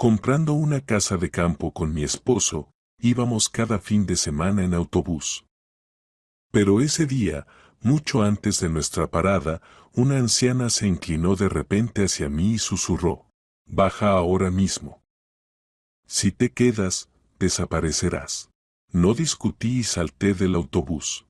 Comprando una casa de campo con mi esposo, íbamos cada fin de semana en autobús. Pero ese día, mucho antes de nuestra parada, una anciana se inclinó de repente hacia mí y susurró: «Baja ahora mismo. Si te quedas, desaparecerás». No discutí y salté del autobús.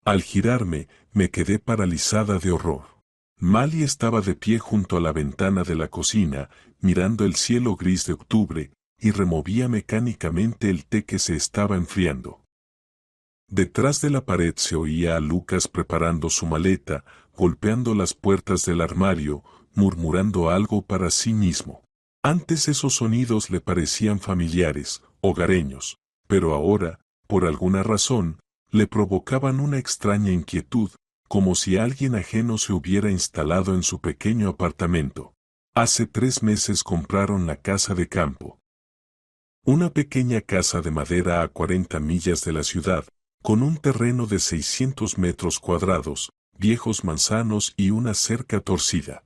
Al girarme, me quedé paralizada de horror. Mali estaba de pie junto a la ventana de la cocina, mirando el cielo gris de octubre, y removía mecánicamente el té que se estaba enfriando. Detrás de la pared se oía a Lucas preparando su maleta, golpeando las puertas del armario, murmurando algo para sí mismo. Antes esos sonidos le parecían familiares, hogareños, pero ahora, por alguna razón, le provocaban una extraña inquietud, como si alguien ajeno se hubiera instalado en su pequeño apartamento. Hace 3 meses compraron la casa de campo. Una pequeña casa de madera a 40 millas de la ciudad, con un terreno de 600 metros cuadrados, viejos manzanos y una cerca torcida.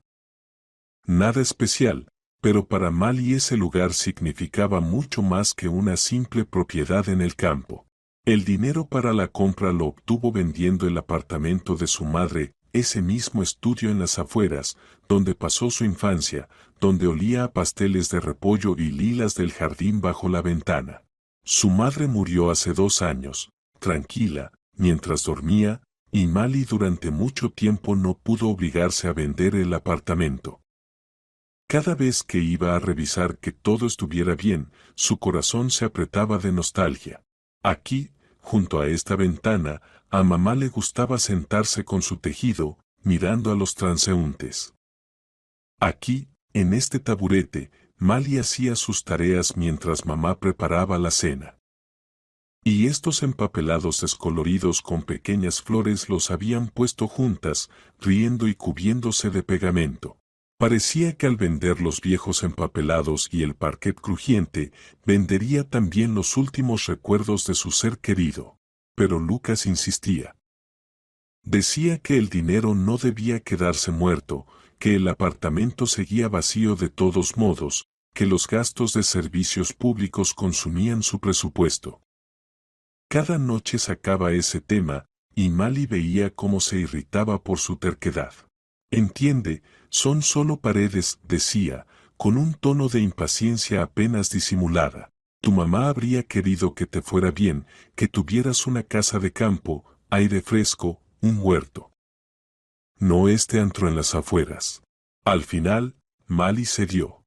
Nada especial, pero para Mali ese lugar significaba mucho más que una simple propiedad en el campo. El dinero para la compra lo obtuvo vendiendo el apartamento de su madre, ese mismo estudio en las afueras, donde pasó su infancia, donde olía a pasteles de repollo y lilas del jardín bajo la ventana. Su madre murió hace 2 años, tranquila, mientras dormía, y Mali durante mucho tiempo no pudo obligarse a vender el apartamento. Cada vez que iba a revisar que todo estuviera bien, su corazón se apretaba de nostalgia. Aquí, junto a esta ventana, a mamá le gustaba sentarse con su tejido, mirando a los transeúntes. Aquí, en este taburete, Mali hacía sus tareas mientras mamá preparaba la cena. Y estos empapelados descoloridos con pequeñas flores los habían puesto juntas, riendo y cubriéndose de pegamento. Parecía que al vender los viejos empapelados y el parquet crujiente, vendería también los últimos recuerdos de su ser querido. Pero Lucas insistía. Decía que el dinero no debía quedarse muerto, que el apartamento seguía vacío de todos modos, que los gastos de servicios públicos consumían su presupuesto. Cada noche sacaba ese tema, y Mali veía cómo se irritaba por su terquedad. «Entiende, son solo paredes», decía, con un tono de impaciencia apenas disimulada. «Tu mamá habría querido que te fuera bien, que tuvieras una casa de campo, aire fresco, un huerto. No este antro en las afueras». Al final, Mali cedió.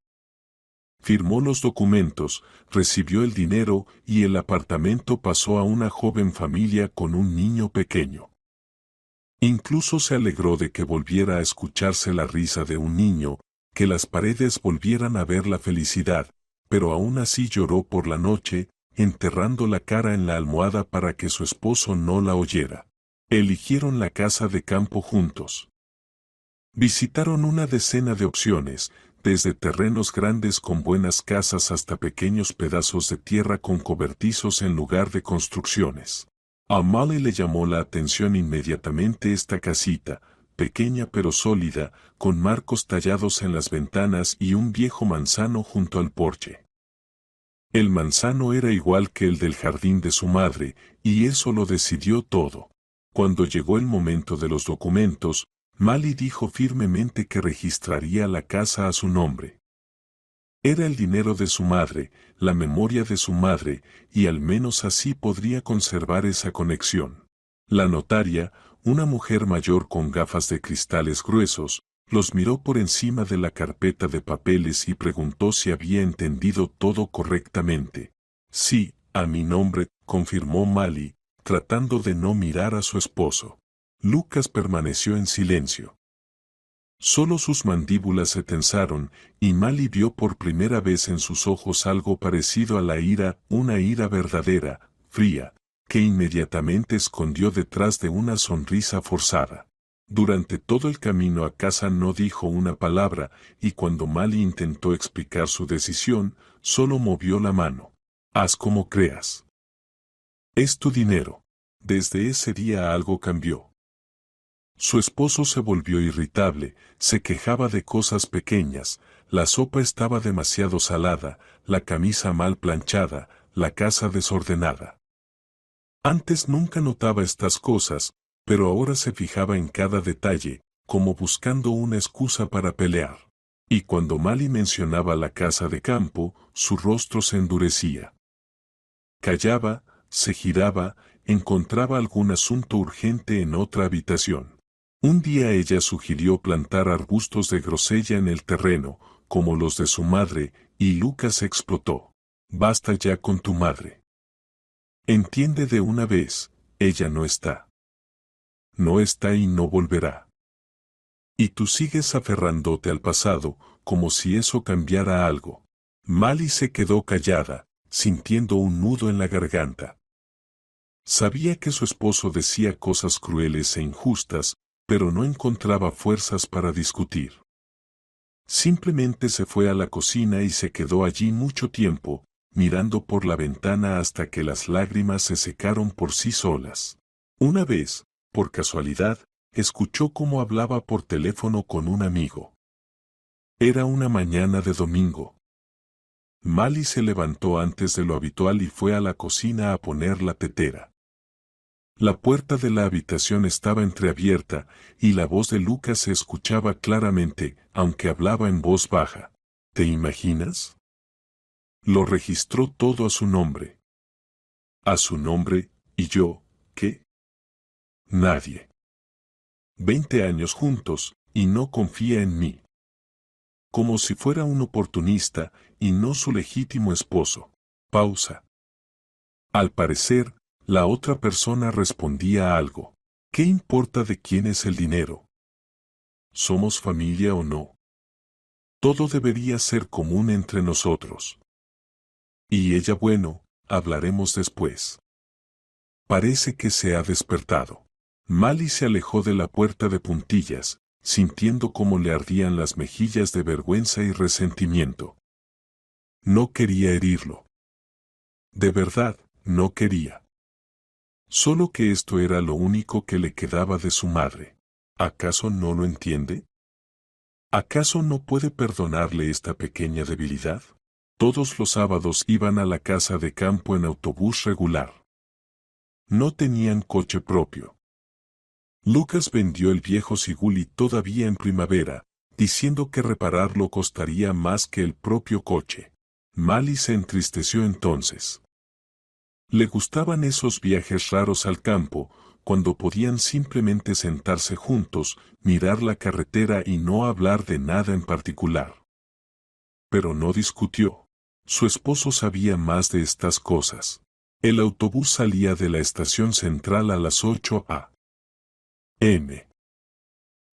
Firmó los documentos, recibió el dinero y el apartamento pasó a una joven familia con un niño pequeño. Incluso se alegró de que volviera a escucharse la risa de un niño, que las paredes volvieran a ver la felicidad, pero aún así lloró por la noche, enterrando la cara en la almohada para que su esposo no la oyera. Eligieron la casa de campo juntos. Visitaron una decena de opciones, desde terrenos grandes con buenas casas hasta pequeños pedazos de tierra con cobertizos en lugar de construcciones. A Mali le llamó la atención inmediatamente esta casita, pequeña pero sólida, con marcos tallados en las ventanas y un viejo manzano junto al porche. El manzano era igual que el del jardín de su madre, y eso lo decidió todo. Cuando llegó el momento de los documentos, Mali dijo firmemente que registraría la casa a su nombre. Era el dinero de su madre, la memoria de su madre, y al menos así podría conservar esa conexión. La notaria, una mujer mayor con gafas de cristales gruesos, los miró por encima de la carpeta de papeles y preguntó si había entendido todo correctamente. «Sí, a mi nombre», confirmó Mali, tratando de no mirar a su esposo. Lucas permaneció en silencio. Solo sus mandíbulas se tensaron, y Mali vio por primera vez en sus ojos algo parecido a la ira, una ira verdadera, fría, que inmediatamente escondió detrás de una sonrisa forzada. Durante todo el camino a casa no dijo una palabra, y cuando Mali intentó explicar su decisión, solo movió la mano. «Haz como creas. Es tu dinero». Desde ese día algo cambió. Su esposo se volvió irritable, se quejaba de cosas pequeñas, La sopa estaba demasiado salada, la camisa mal planchada, la casa desordenada. Antes nunca notaba estas cosas, pero ahora se fijaba en cada detalle, como buscando una excusa para pelear. Y cuando Mali mencionaba la casa de campo, su rostro se endurecía. Callaba, se giraba, encontraba algún asunto urgente en otra habitación. Un día ella sugirió plantar arbustos de grosella en el terreno, como los de su madre, y Lucas explotó. Basta ya con tu madre. Entiende de una vez, ella no está. No está y no volverá. Y tú sigues aferrándote al pasado, como si eso cambiara algo. Mali se quedó callada, sintiendo un nudo en la garganta. Sabía que su esposo decía cosas crueles e injustas, pero no encontraba fuerzas para discutir. Simplemente se fue a la cocina y se quedó allí mucho tiempo, mirando por la ventana hasta que las lágrimas se secaron por sí solas. Una vez, por casualidad, escuchó cómo hablaba por teléfono con un amigo. Era una mañana de domingo. Mali se levantó antes de lo habitual y fue a la cocina a poner la tetera. La puerta de la habitación estaba entreabierta, y la voz de Lucas se escuchaba claramente, aunque hablaba en voz baja. ¿Te imaginas? Lo registró todo a su nombre. A su nombre, y yo, ¿qué? Nadie. 20 años juntos, y no confía en mí. Como si fuera un oportunista, y no su legítimo esposo. Pausa. Al parecer, la otra persona respondía algo. ¿Qué importa de quién es el dinero? ¿Somos familia o no? Todo debería ser común entre nosotros. Y ella, bueno, hablaremos después. Parece que se ha despertado. Mali se alejó de la puerta de puntillas, sintiendo cómo le ardían las mejillas de vergüenza y resentimiento. No quería herirlo. De verdad, no quería. Solo que esto era lo único que le quedaba de su madre. ¿Acaso no lo entiende? ¿Acaso no puede perdonarle esta pequeña debilidad? Todos los sábados iban a la casa de campo en autobús regular. No tenían coche propio. Lucas vendió el viejo Siguli todavía en primavera, diciendo que repararlo costaría más que el propio coche. Mali se entristeció entonces. Le gustaban esos viajes raros al campo, cuando podían simplemente sentarse juntos, mirar la carretera y no hablar de nada en particular. Pero no discutió. Su esposo sabía más de estas cosas. El autobús salía de la estación central a las 8 a.m.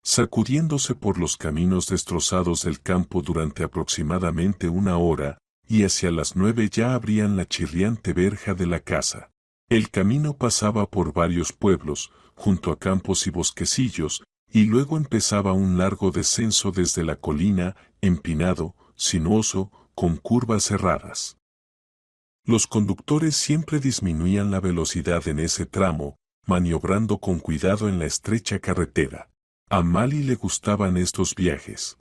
Sacudiéndose por los caminos destrozados del campo durante aproximadamente una hora, y hacia las 9 ya abrían la chirriante verja de la casa. El camino pasaba por varios pueblos, junto a campos y bosquecillos, y luego empezaba un largo descenso desde la colina, empinado, sinuoso, con curvas cerradas. Los conductores siempre disminuían la velocidad en ese tramo, maniobrando con cuidado en la estrecha carretera. A Mali le gustaban estos viajes.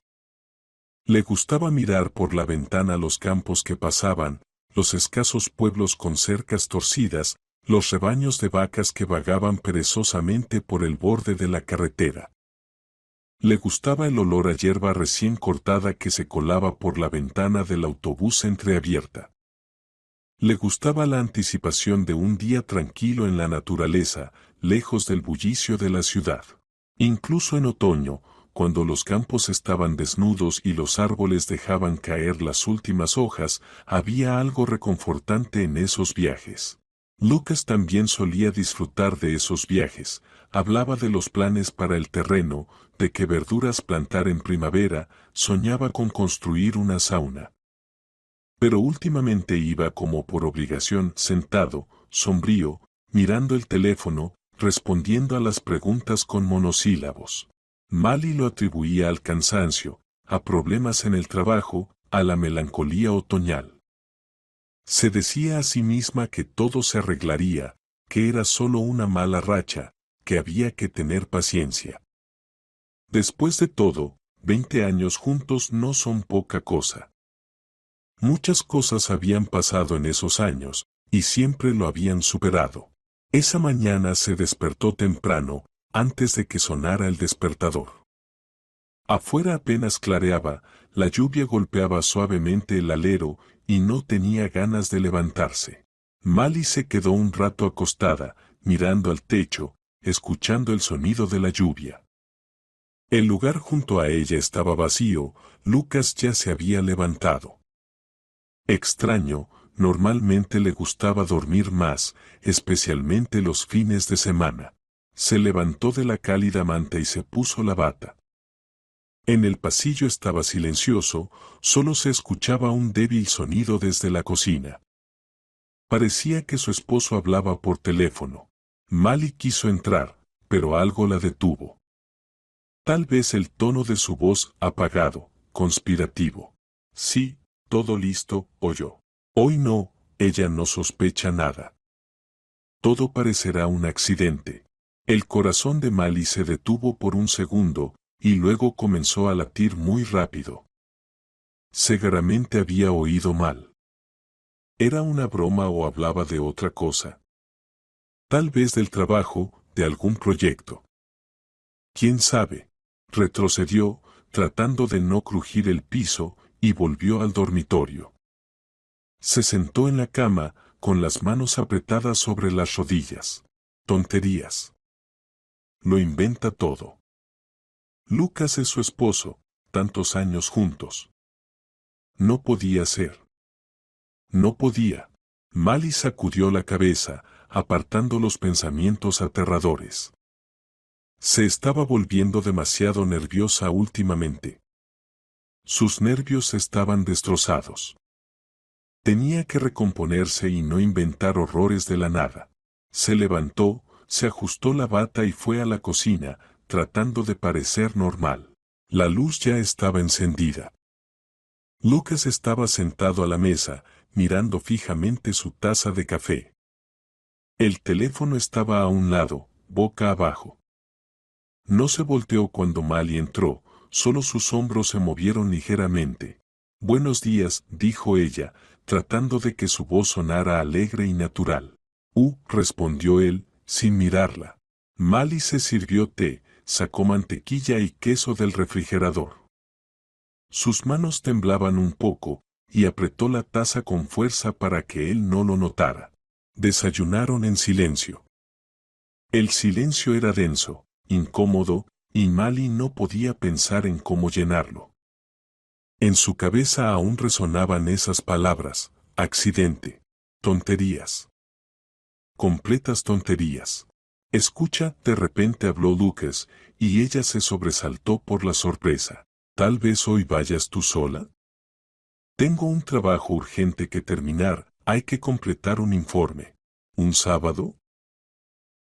Le gustaba mirar por la ventana los campos que pasaban, los escasos pueblos con cercas torcidas, los rebaños de vacas que vagaban perezosamente por el borde de la carretera. Le gustaba el olor a hierba recién cortada que se colaba por la ventana del autobús entreabierta. Le gustaba la anticipación de un día tranquilo en la naturaleza, lejos del bullicio de la ciudad. Incluso en otoño, cuando los campos estaban desnudos y los árboles dejaban caer las últimas hojas, había algo reconfortante en esos viajes. Lucas también solía disfrutar de esos viajes, hablaba de los planes para el terreno, de qué verduras plantar en primavera, soñaba con construir una sauna. Pero últimamente iba como por obligación, sentado, sombrío, mirando el teléfono, respondiendo a las preguntas con monosílabos. Mali lo atribuía al cansancio, a problemas en el trabajo, a la melancolía otoñal. Se decía a sí misma que todo se arreglaría, que era solo una mala racha, que había que tener paciencia. Después de todo, 20 años juntos no son poca cosa. Muchas cosas habían pasado en esos años, y siempre lo habían superado. Esa mañana se despertó temprano, antes de que sonara el despertador. Afuera apenas clareaba, la lluvia golpeaba suavemente el alero, y no tenía ganas de levantarse. Mali se quedó un rato acostada, mirando al techo, escuchando el sonido de la lluvia. El lugar junto a ella estaba vacío, Lucas ya se había levantado. Extraño, normalmente le gustaba dormir más, especialmente los fines de semana. Se levantó de la cálida manta y se puso la bata. En el pasillo estaba silencioso, solo se escuchaba un débil sonido desde la cocina. Parecía que su esposo hablaba por teléfono. Mali quiso entrar, pero algo la detuvo. Tal vez el tono de su voz apagado, conspirativo. Sí, todo listo, oyó. Hoy no, ella no sospecha nada. Todo parecerá un accidente. El corazón de Mali se detuvo por un segundo, y luego comenzó a latir muy rápido. Seguramente había oído mal. ¿Era una broma o hablaba de otra cosa? Tal vez del trabajo, de algún proyecto. ¿Quién sabe? Retrocedió, tratando de no crujir el piso, y volvió al dormitorio. Se sentó en la cama, con las manos apretadas sobre las rodillas. Tonterías. Lo inventa todo. Lucas es su esposo, tantos años juntos. No podía ser. No podía. Mali sacudió la cabeza, apartando los pensamientos aterradores. Se estaba volviendo demasiado nerviosa últimamente. Sus nervios estaban destrozados. Tenía que recomponerse y no inventar horrores de la nada. Se levantó, se ajustó la bata y fue a la cocina, tratando de parecer normal. La luz ya estaba encendida. Lucas estaba sentado a la mesa, mirando fijamente su taza de café. El teléfono estaba a un lado, boca abajo. No se volteó cuando Mali entró, solo sus hombros se movieron ligeramente. Buenos días, dijo ella, tratando de que su voz sonara alegre y natural. Respondió él, sin mirarla. Mali se sirvió té, sacó mantequilla y queso del refrigerador. Sus manos temblaban un poco, y apretó la taza con fuerza para que él no lo notara. Desayunaron en silencio. El silencio era denso, incómodo, y Mali no podía pensar en cómo llenarlo. En su cabeza aún resonaban esas palabras: accidente, tonterías. Completas tonterías. Escucha, de repente habló Lucas, y ella se sobresaltó por la sorpresa. ¿Tal vez hoy vayas tú sola? Tengo un trabajo urgente que terminar, hay que completar un informe. ¿Un sábado?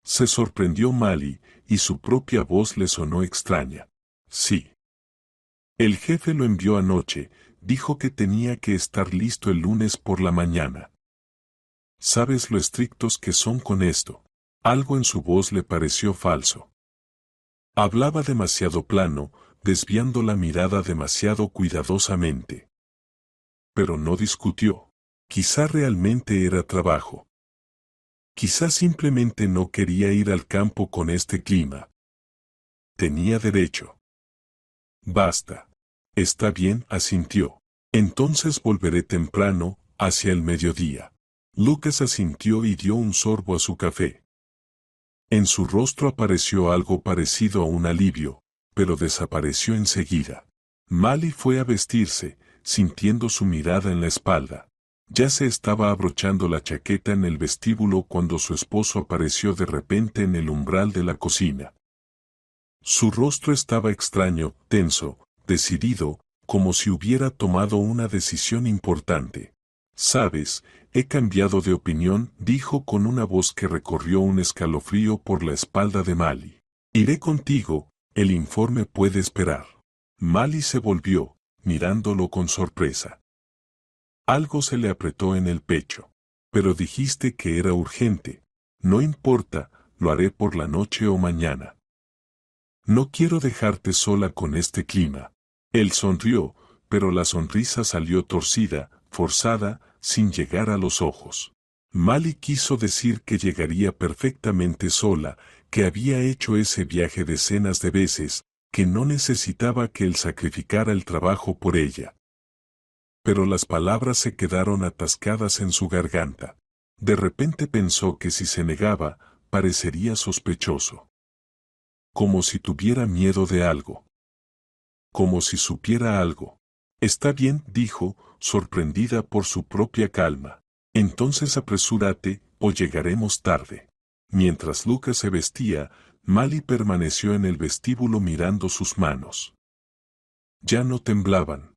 Se sorprendió Mali, y su propia voz le sonó extraña. Sí. El jefe lo envió anoche, dijo que tenía que estar listo el lunes por la mañana. ¿Sabes lo estrictos que son con esto? Algo en su voz le pareció falso. Hablaba demasiado plano, desviando la mirada demasiado cuidadosamente. Pero no discutió. Quizá realmente era trabajo. Quizá simplemente no quería ir al campo con este clima. Tenía derecho. Basta. Está bien, asintió. Entonces volveré temprano, hacia el mediodía. Lucas asintió y dio un sorbo a su café. En su rostro apareció algo parecido a un alivio, pero desapareció enseguida. Mali fue a vestirse, sintiendo su mirada en la espalda. Ya se estaba abrochando la chaqueta en el vestíbulo cuando su esposo apareció de repente en el umbral de la cocina. Su rostro estaba extraño, tenso, decidido, como si hubiera tomado una decisión importante. «Sabes, he cambiado de opinión», dijo con una voz que recorrió un escalofrío por la espalda de Mali. «Iré contigo, el informe puede esperar». Mali se volvió, mirándolo con sorpresa. Algo se le apretó en el pecho. «Pero dijiste que era urgente». «No importa, lo haré por la noche o mañana». «No quiero dejarte sola con este clima». Él sonrió, pero la sonrisa salió torcida, forzada, sin llegar a los ojos. Mali quiso decir que llegaría perfectamente sola, que había hecho ese viaje decenas de veces, que no necesitaba que él sacrificara el trabajo por ella. Pero las palabras se quedaron atascadas en su garganta. De repente pensó que si se negaba, parecería sospechoso. Como si tuviera miedo de algo. Como si supiera algo. Está bien, dijo, sorprendida por su propia calma. Entonces apresúrate, o llegaremos tarde. Mientras Lucas se vestía, Mali permaneció en el vestíbulo mirando sus manos. Ya no temblaban.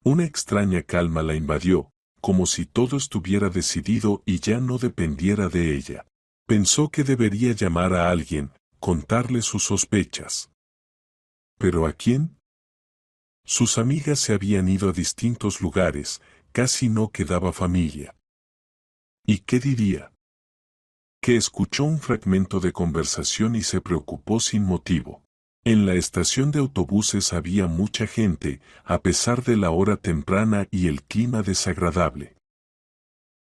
Una extraña calma la invadió, como si todo estuviera decidido y ya no dependiera de ella. Pensó que debería llamar a alguien, contarle sus sospechas. ¿Pero a quién? Sus amigas se habían ido a distintos lugares, casi no quedaba familia. ¿Y qué diría? Que escuchó un fragmento de conversación y se preocupó sin motivo. En la estación de autobuses había mucha gente, a pesar de la hora temprana y el clima desagradable.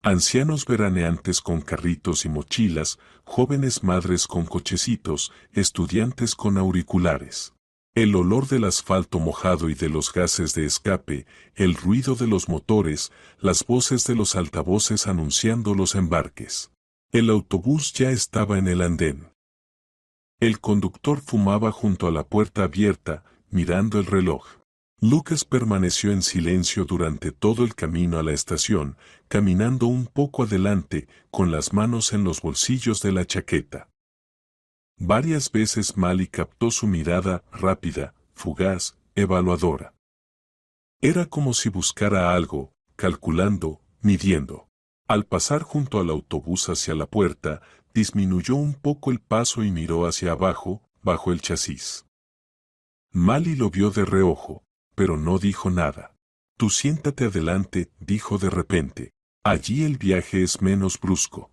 Ancianos veraneantes con carritos y mochilas, jóvenes madres con cochecitos, estudiantes con auriculares. El olor del asfalto mojado y de los gases de escape, el ruido de los motores, las voces de los altavoces anunciando los embarques. El autobús ya estaba en el andén. El conductor fumaba junto a la puerta abierta, mirando el reloj. Lucas permaneció en silencio durante todo el camino a la estación, caminando un poco adelante, con las manos en los bolsillos de la chaqueta. Varias veces Mali captó su mirada rápida, fugaz, evaluadora. Era como si buscara algo, calculando, midiendo. Al pasar junto al autobús hacia la puerta, disminuyó un poco el paso y miró hacia abajo, bajo el chasis. Mali lo vio de reojo, pero no dijo nada. Tú siéntate adelante, dijo de repente. Allí el viaje es menos brusco.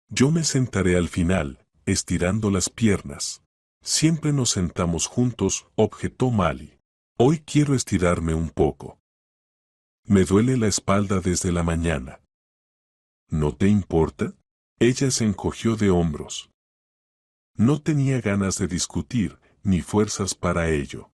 Yo me sentaré al final, estirando las piernas. Siempre nos sentamos juntos, objetó Mali. Hoy quiero estirarme un poco. Me duele la espalda desde la mañana. ¿No te importa? Ella se encogió de hombros. No tenía ganas de discutir, ni fuerzas para ello.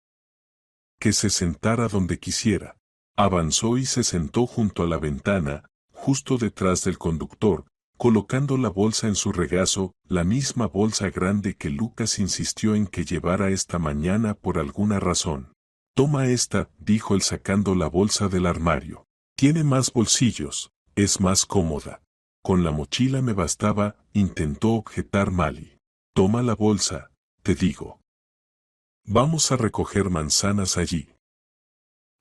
Que se sentara donde quisiera. Avanzó y se sentó junto a la ventana, justo detrás del conductor, colocando la bolsa en su regazo, la misma bolsa grande que Lucas insistió en que llevara esta mañana por alguna razón. Toma esta, dijo él sacando la bolsa del armario. Tiene más bolsillos, es más cómoda. Con la mochila me bastaba, intentó objetar Mali. Toma la bolsa, te digo. Vamos a recoger manzanas allí.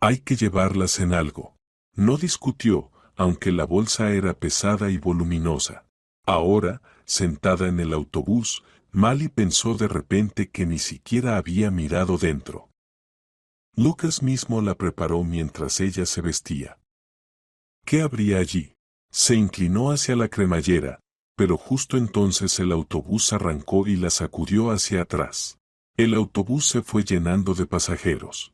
Hay que llevarlas en algo. No discutió, aunque la bolsa era pesada y voluminosa. Ahora, sentada en el autobús, Mali pensó de repente que ni siquiera había mirado dentro. Lucas mismo la preparó mientras ella se vestía. ¿Qué habría allí? Se inclinó hacia la cremallera, pero justo entonces el autobús arrancó y la sacudió hacia atrás. El autobús se fue llenando de pasajeros.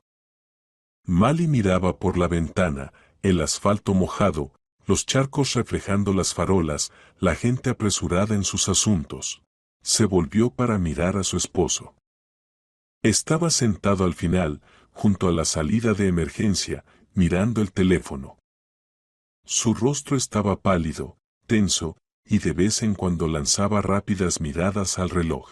Mali miraba por la ventana, el asfalto mojado, los charcos reflejando las farolas, la gente apresurada en sus asuntos. Se volvió para mirar a su esposo. Estaba sentado al final, junto a la salida de emergencia, mirando el teléfono. Su rostro estaba pálido, tenso, y de vez en cuando lanzaba rápidas miradas al reloj.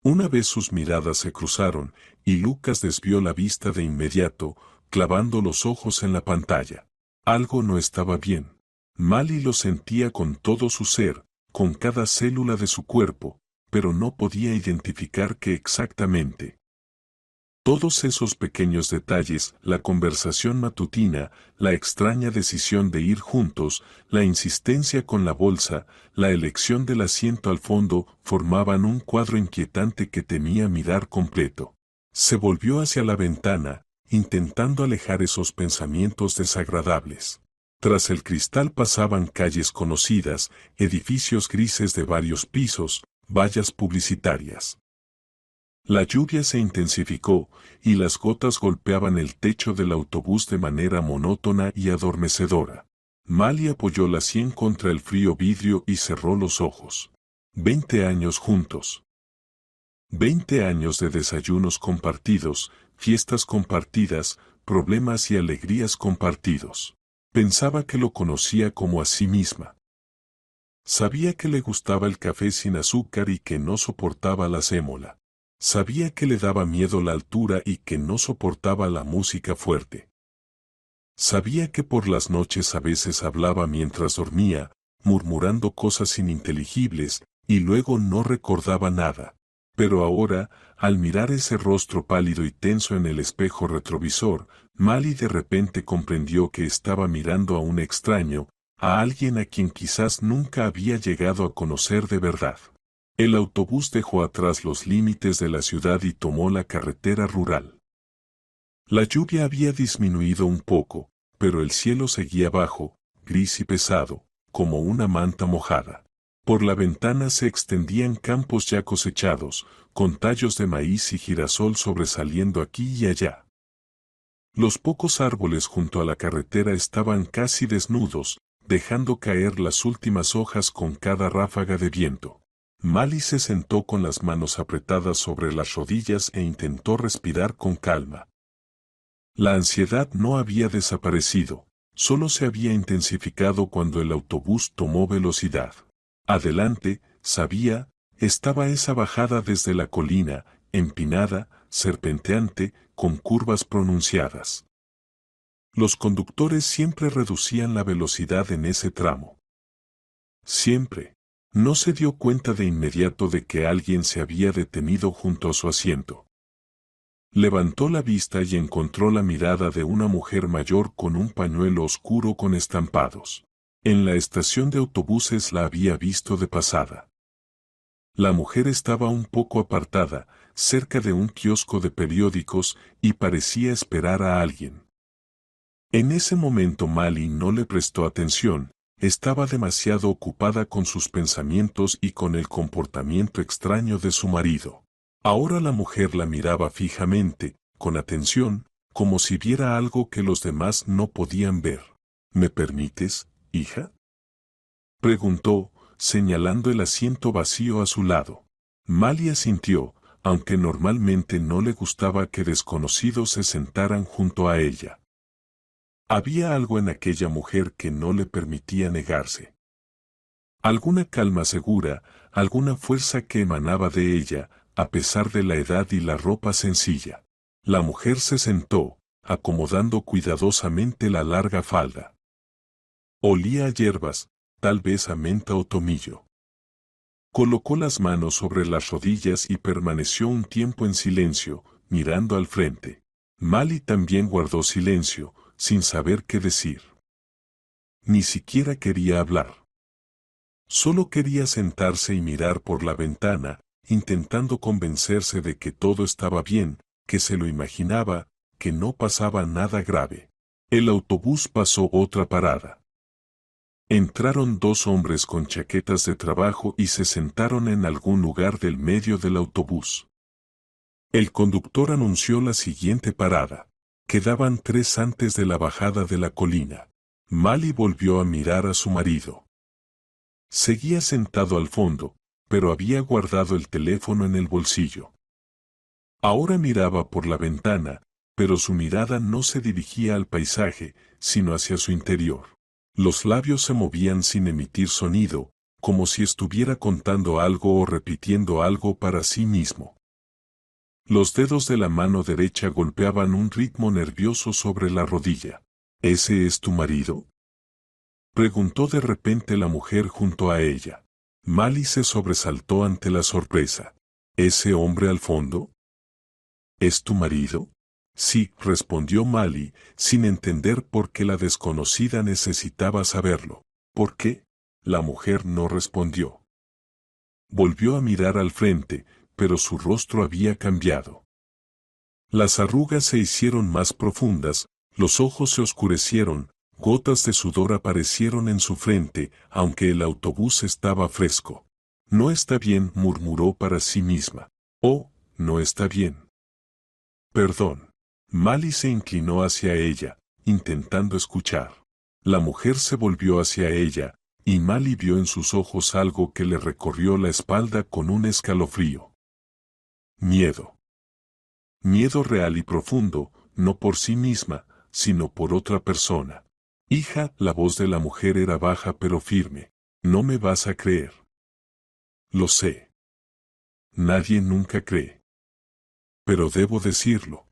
Una vez sus miradas se cruzaron, y Lucas desvió la vista de inmediato, clavando los ojos en la pantalla. Algo no estaba bien. Mali lo sentía con todo su ser, con cada célula de su cuerpo, pero no podía identificar qué exactamente. Todos esos pequeños detalles, la conversación matutina, la extraña decisión de ir juntos, la insistencia con la bolsa, la elección del asiento al fondo, formaban un cuadro inquietante que temía mirar completo. Se volvió hacia la ventana, intentando alejar esos pensamientos desagradables. Tras el cristal pasaban calles conocidas, edificios grises de varios pisos, vallas publicitarias. La lluvia se intensificó y las gotas golpeaban el techo del autobús de manera monótona y adormecedora. Mali apoyó la sien contra el frío vidrio y cerró los ojos. 20 años juntos. 20 años de desayunos compartidos, fiestas compartidas, problemas y alegrías compartidos. Pensaba que lo conocía como a sí misma. Sabía que le gustaba el café sin azúcar y que no soportaba la sémola. Sabía que le daba miedo la altura y que no soportaba la música fuerte. Sabía que por las noches a veces hablaba mientras dormía, murmurando cosas ininteligibles, y luego no recordaba nada. Pero ahora, al mirar ese rostro pálido y tenso en el espejo retrovisor, Mali de repente comprendió que estaba mirando a un extraño, a alguien a quien quizás nunca había llegado a conocer de verdad. El autobús dejó atrás los límites de la ciudad y tomó la carretera rural. La lluvia había disminuido un poco, pero el cielo seguía bajo, gris y pesado, como una manta mojada. Por la ventana se extendían campos ya cosechados, con tallos de maíz y girasol sobresaliendo aquí y allá. Los pocos árboles junto a la carretera estaban casi desnudos, dejando caer las últimas hojas con cada ráfaga de viento. Mali se sentó con las manos apretadas sobre las rodillas e intentó respirar con calma. La ansiedad no había desaparecido, solo se había intensificado cuando el autobús tomó velocidad. Adelante, sabía, estaba esa bajada desde la colina, empinada, serpenteante, con curvas pronunciadas. Los conductores siempre reducían la velocidad en ese tramo. Siempre. No se dio cuenta de inmediato de que alguien se había detenido junto a su asiento. Levantó la vista y encontró la mirada de una mujer mayor con un pañuelo oscuro con estampados. En la estación de autobuses la había visto de pasada. La mujer estaba un poco apartada, cerca de un kiosco de periódicos, y parecía esperar a alguien. En ese momento Mali no le prestó atención, estaba demasiado ocupada con sus pensamientos y con el comportamiento extraño de su marido. Ahora la mujer la miraba fijamente, con atención, como si viera algo que los demás no podían ver. ¿Me permites, hija?, preguntó, señalando el asiento vacío a su lado. Mali asintió, aunque normalmente no le gustaba que desconocidos se sentaran junto a ella. Había algo en aquella mujer que no le permitía negarse. Alguna calma segura, alguna fuerza que emanaba de ella, a pesar de la edad y la ropa sencilla. La mujer se sentó, acomodando cuidadosamente la larga falda. Olía a hierbas, tal vez a menta o tomillo. Colocó las manos sobre las rodillas y permaneció un tiempo en silencio, mirando al frente. Mali también guardó silencio, sin saber qué decir. Ni siquiera quería hablar. Solo quería sentarse y mirar por la ventana, intentando convencerse de que todo estaba bien, que se lo imaginaba, que no pasaba nada grave. El autobús pasó otra parada. Entraron dos hombres con chaquetas de trabajo y se sentaron en algún lugar del medio del autobús. El conductor anunció la siguiente parada. Quedaban 3 antes de la bajada de la colina. Mali volvió a mirar a su marido. Seguía sentado al fondo, pero había guardado el teléfono en el bolsillo. Ahora miraba por la ventana, pero su mirada no se dirigía al paisaje, sino hacia su interior. Los labios se movían sin emitir sonido, como si estuviera contando algo o repitiendo algo para sí mismo. Los dedos de la mano derecha golpeaban un ritmo nervioso sobre la rodilla. ¿Ese es tu marido?, preguntó de repente la mujer junto a ella. Mali se sobresaltó ante la sorpresa. ¿Ese hombre al fondo? ¿Es tu marido? Sí, respondió Mali, sin entender por qué la desconocida necesitaba saberlo. ¿Por qué? La mujer no respondió. Volvió a mirar al frente, pero su rostro había cambiado. Las arrugas se hicieron más profundas, los ojos se oscurecieron, gotas de sudor aparecieron en su frente, aunque el autobús estaba fresco. No está bien, murmuró para sí misma. Oh, no está bien. Perdón. Mali se inclinó hacia ella, intentando escuchar. La mujer se volvió hacia ella, y Mali vio en sus ojos algo que le recorrió la espalda con un escalofrío. Miedo. Miedo real y profundo, no por sí misma, sino por otra persona. Hija, la voz de la mujer era baja pero firme. No me vas a creer. Lo sé. Nadie nunca cree. Pero debo decirlo.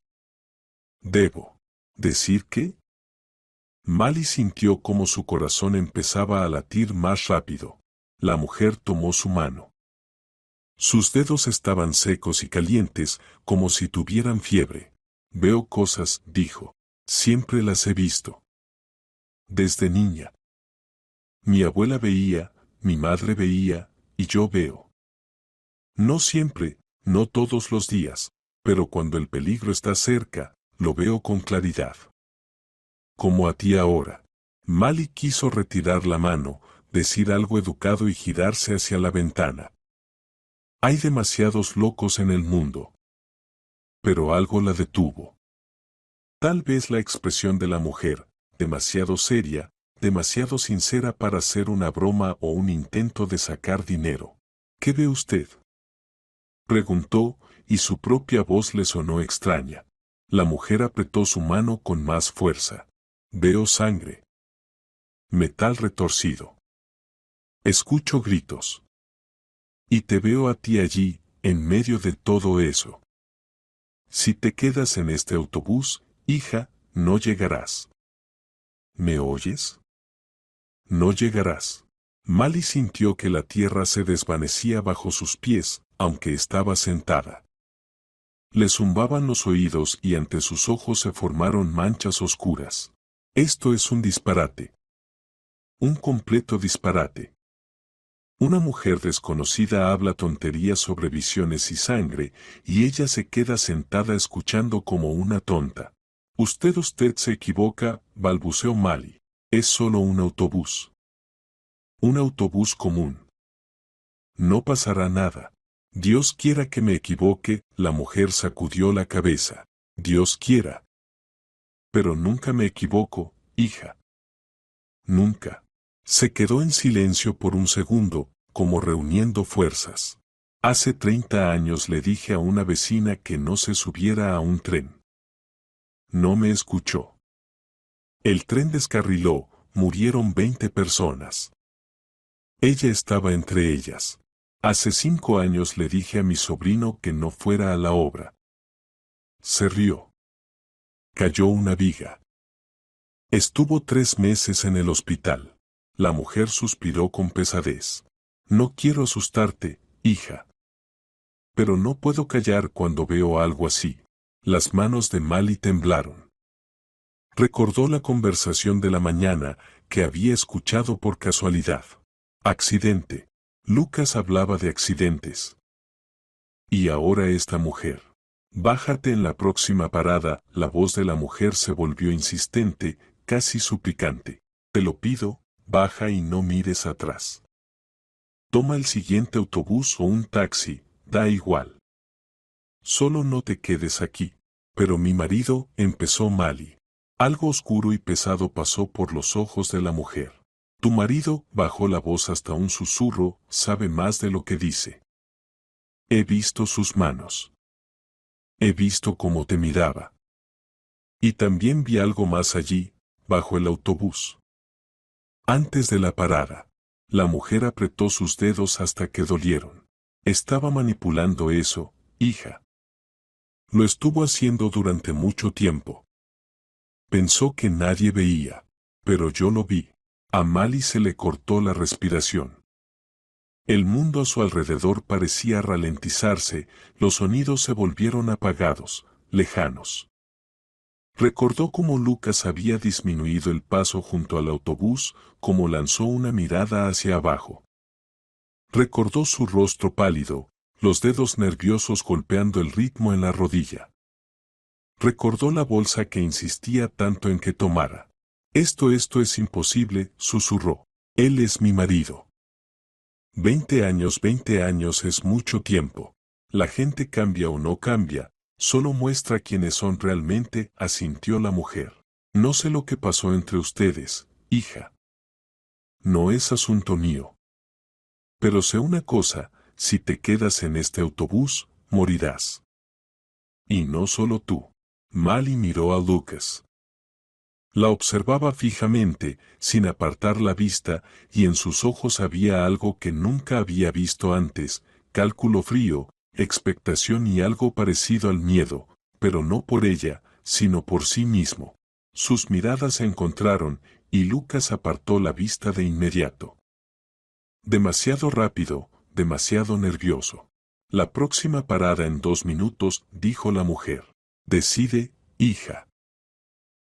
¿Debo decir qué? Mali sintió como su corazón empezaba a latir más rápido. La mujer tomó su mano. Sus dedos estaban secos y calientes, como si tuvieran fiebre. Veo cosas, dijo. Siempre las he visto. Desde niña. Mi abuela veía, mi madre veía, y yo veo. No siempre, no todos los días, pero cuando el peligro está cerca, lo veo con claridad. Como a ti ahora. Mali quiso retirar la mano, decir algo educado y girarse hacia la ventana. Hay demasiados locos en el mundo. Pero algo la detuvo. Tal vez la expresión de la mujer, demasiado seria, demasiado sincera para ser una broma o un intento de sacar dinero. ¿Qué ve usted?, preguntó, y su propia voz le sonó extraña. La mujer apretó su mano con más fuerza. Veo sangre. Metal retorcido. Escucho gritos. Y te veo a ti allí, en medio de todo eso. Si te quedas en este autobús, hija, no llegarás. ¿Me oyes? No llegarás. Mali sintió que la tierra se desvanecía bajo sus pies, aunque estaba sentada. Le zumbaban los oídos y ante sus ojos se formaron manchas oscuras. Esto es un disparate. Un completo disparate. Una mujer desconocida habla tonterías sobre visiones y sangre, y ella se queda sentada escuchando como una tonta. Usted se equivoca, balbuceó Mali. Es solo un autobús. Un autobús común. No pasará nada. Dios quiera que me equivoque, la mujer sacudió la cabeza. Dios quiera. Pero nunca me equivoco, hija. Nunca. Se quedó en silencio por un segundo, como reuniendo fuerzas. Hace 30 años le dije a una vecina que no se subiera a un tren. No me escuchó. El tren descarriló, murieron 20 personas. Ella estaba entre ellas. Hace 5 años le dije a mi sobrino que no fuera a la obra. Se rió. Cayó una viga. Estuvo 3 meses en el hospital. La mujer suspiró con pesadez. No quiero asustarte, hija. Pero no puedo callar cuando veo algo así. Las manos de Mali temblaron. Recordó la conversación de la mañana que había escuchado por casualidad. Accidente. Lucas hablaba de accidentes. Y ahora esta mujer. Bájate en la próxima parada. La voz de la mujer se volvió insistente, casi suplicante. Te lo pido, baja y no mires atrás. Toma el siguiente autobús o un taxi, da igual. Solo no te quedes aquí. Pero mi marido, empezó Mali. Algo oscuro y pesado pasó por los ojos de la mujer. Tu marido, bajó la voz hasta un susurro, sabe más de lo que dice. He visto sus manos. He visto cómo te miraba. Y también vi algo más allí, bajo el autobús. Antes de la parada, la mujer apretó sus dedos hasta que dolieron. Estaba manipulando eso, hija. Lo estuvo haciendo durante mucho tiempo. Pensó que nadie veía, pero yo lo vi. A Mali se le cortó la respiración. El mundo a su alrededor parecía ralentizarse, los sonidos se volvieron apagados, lejanos. Recordó cómo Lucas había disminuido el paso junto al autobús, cómo lanzó una mirada hacia abajo. Recordó su rostro pálido, los dedos nerviosos golpeando el ritmo en la rodilla. Recordó la bolsa que insistía tanto en que tomara. Esto es imposible, susurró. Él es mi marido. 20 años es mucho tiempo. La gente cambia o no cambia, solo muestra quiénes son realmente, asintió la mujer. No sé lo que pasó entre ustedes, hija. No es asunto mío. Pero sé una cosa, si te quedas en este autobús, morirás. Y no solo tú. Mali miró a Lucas. La observaba fijamente, sin apartar la vista, y en sus ojos había algo que nunca había visto antes, cálculo frío, expectación y algo parecido al miedo, pero no por ella, sino por sí mismo. Sus miradas se encontraron, y Lucas apartó la vista de inmediato. Demasiado rápido, demasiado nervioso. La próxima parada en 2 minutos, dijo la mujer. Decide, hija.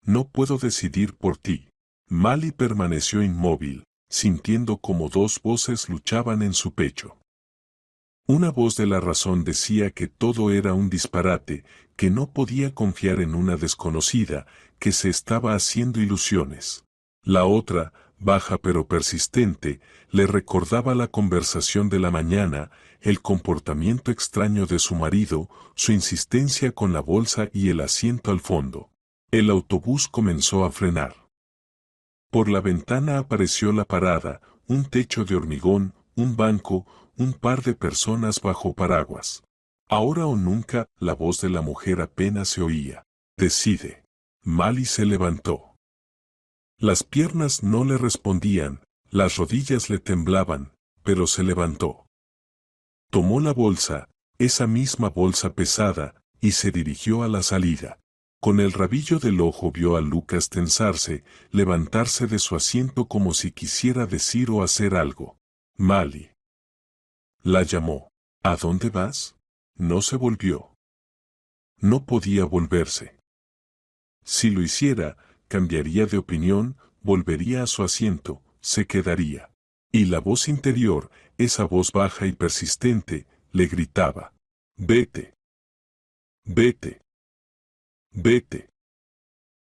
No puedo decidir por ti. Mali permaneció inmóvil, sintiendo como 2 voces luchaban en su pecho. Una voz de la razón decía que todo era un disparate, que no podía confiar en una desconocida, que se estaba haciendo ilusiones. La otra, baja pero persistente, le recordaba la conversación de la mañana, el comportamiento extraño de su marido, su insistencia con la bolsa y el asiento al fondo. El autobús comenzó a frenar. Por la ventana apareció la parada, un techo de hormigón, un banco, un par de personas bajo paraguas. Ahora o nunca, la voz de la mujer apenas se oía. Decide. Mali se levantó. Las piernas no le respondían, las rodillas le temblaban, pero se levantó. Tomó la bolsa, esa misma bolsa pesada, y se dirigió a la salida. Con el rabillo del ojo vio a Lucas tensarse, levantarse de su asiento como si quisiera decir o hacer algo. Mali. La llamó. ¿A dónde vas? No se volvió. No podía volverse. Si lo hiciera, cambiaría de opinión, volvería a su asiento, se quedaría. Y la voz interior, esa voz baja y persistente, le gritaba. Vete. Vete. Vete.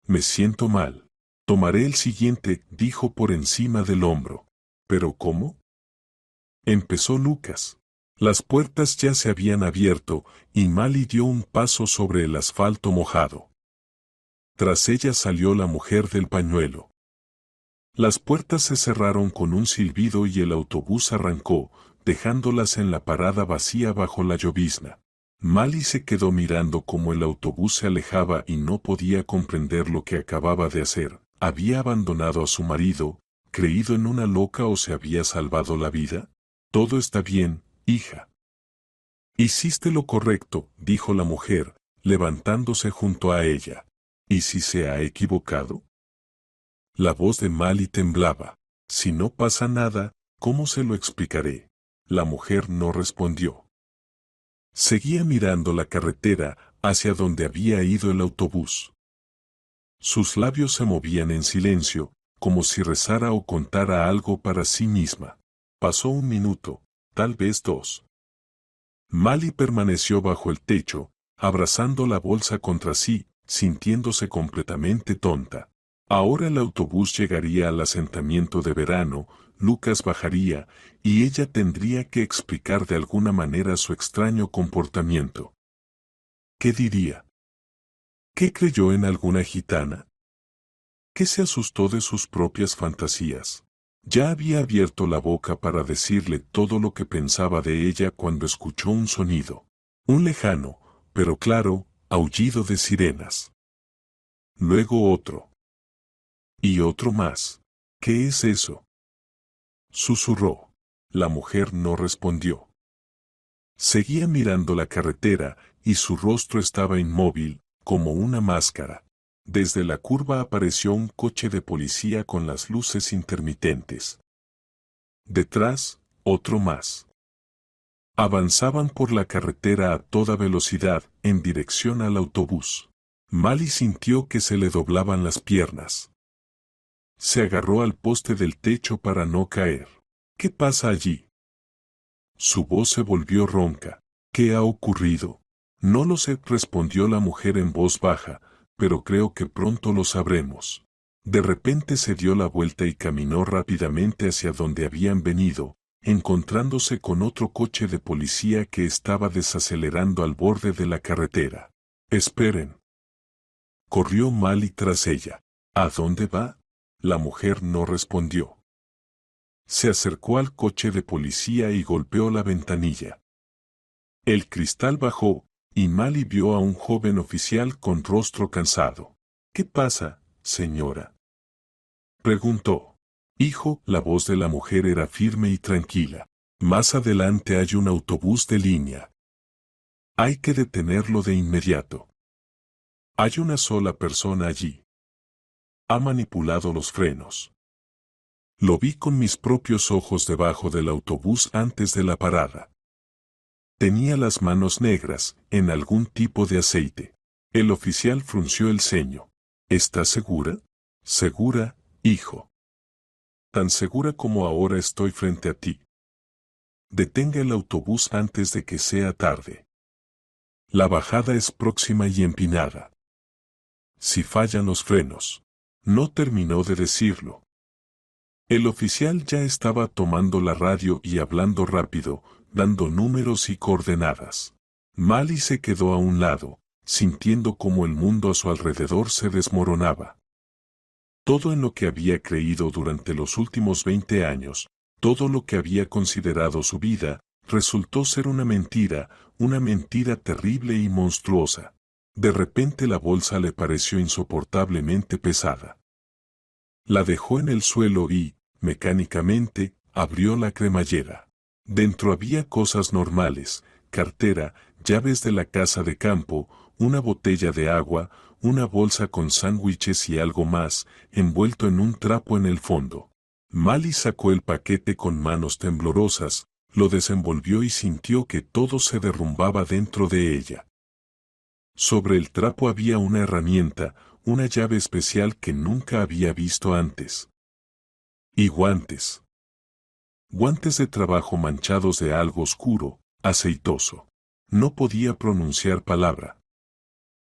Me siento mal. Tomaré el siguiente, dijo por encima del hombro. ¿Pero cómo? Empezó Lucas. Las puertas ya se habían abierto, y Mali dio un paso sobre el asfalto mojado. Tras ella salió la mujer del pañuelo. Las puertas se cerraron con un silbido y el autobús arrancó, dejándolas en la parada vacía bajo la llovizna. Mali se quedó mirando cómo el autobús se alejaba y no podía comprender lo que acababa de hacer. ¿Había abandonado a su marido, creído en una loca o se había salvado la vida? Todo está bien, hija. Hiciste lo correcto, dijo la mujer, levantándose junto a ella. ¿Y si se ha equivocado? La voz de Mali temblaba. Si no pasa nada, ¿cómo se lo explicaré? La mujer no respondió. Seguía mirando la carretera hacia donde había ido el autobús. Sus labios se movían en silencio, como si rezara o contara algo para sí misma. Pasó 1 minuto, tal vez 2. Mali permaneció bajo el techo, abrazando la bolsa contra sí, sintiéndose completamente tonta. Ahora el autobús llegaría al asentamiento de verano, Lucas bajaría, y ella tendría que explicar de alguna manera su extraño comportamiento. ¿Qué diría? ¿Qué creyó en alguna gitana? ¿Qué se asustó de sus propias fantasías? Ya había abierto la boca para decirle todo lo que pensaba de ella cuando escuchó un sonido. Un lejano, pero claro, aullido de sirenas. Luego otro. Y otro más. ¿Qué es eso? Susurró. La mujer no respondió. Seguía mirando la carretera, y su rostro estaba inmóvil, como una máscara. Desde la curva apareció un coche de policía con las luces intermitentes. Detrás, otro más. Avanzaban por la carretera a toda velocidad, en dirección al autobús. Mali sintió que se le doblaban las piernas. Se agarró al poste del techo para no caer. ¿Qué pasa allí? Su voz se volvió ronca. ¿Qué ha ocurrido? No lo sé, respondió la mujer en voz baja, pero creo que pronto lo sabremos. De repente se dio la vuelta y caminó rápidamente hacia donde habían venido, encontrándose con otro coche de policía que estaba desacelerando al borde de la carretera. «Esperen». Corrió Mali tras ella. «¿A dónde va?». La mujer no respondió. Se acercó al coche de policía y golpeó la ventanilla. El cristal bajó, y Mali vio a un joven oficial con rostro cansado. «¿Qué pasa, señora?», preguntó. «Hijo», la voz de la mujer era firme y tranquila. «Más adelante hay un autobús de línea. Hay que detenerlo de inmediato. Hay una sola persona allí. Ha manipulado los frenos. Lo vi con mis propios ojos debajo del autobús antes de la parada. Tenía las manos negras, en algún tipo de aceite». El oficial frunció el ceño. «¿Estás segura?». «Segura, hijo. Tan segura como ahora estoy frente a ti. Detenga el autobús antes de que sea tarde. La bajada es próxima y empinada. Si fallan los frenos». No terminó de decirlo. El oficial ya estaba tomando la radio y hablando rápido, dando números y coordenadas. Mali se quedó a un lado, sintiendo cómo el mundo a su alrededor se desmoronaba. Todo en lo que había creído durante los últimos 20 años, todo lo que había considerado su vida, resultó ser una mentira terrible y monstruosa. De repente la bolsa le pareció insoportablemente pesada. La dejó en el suelo y, mecánicamente, abrió la cremallera. Dentro había cosas normales: cartera, llaves de la casa de campo, una botella de agua, una bolsa con sándwiches y algo más, envuelto en un trapo en el fondo. Mali sacó el paquete con manos temblorosas, lo desenvolvió y sintió que todo se derrumbaba dentro de ella. Sobre el trapo había una herramienta, una llave especial que nunca había visto antes. Y guantes. Guantes de trabajo manchados de algo oscuro, aceitoso. No podía pronunciar palabra.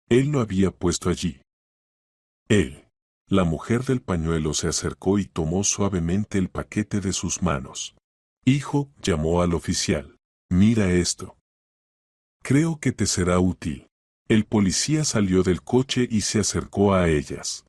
Él lo había puesto allí. Él. La mujer del pañuelo se acercó y tomó suavemente el paquete de sus manos. «Hijo», llamó al oficial. «Mira esto. Creo que te será útil». El policía salió del coche y se acercó a ellas.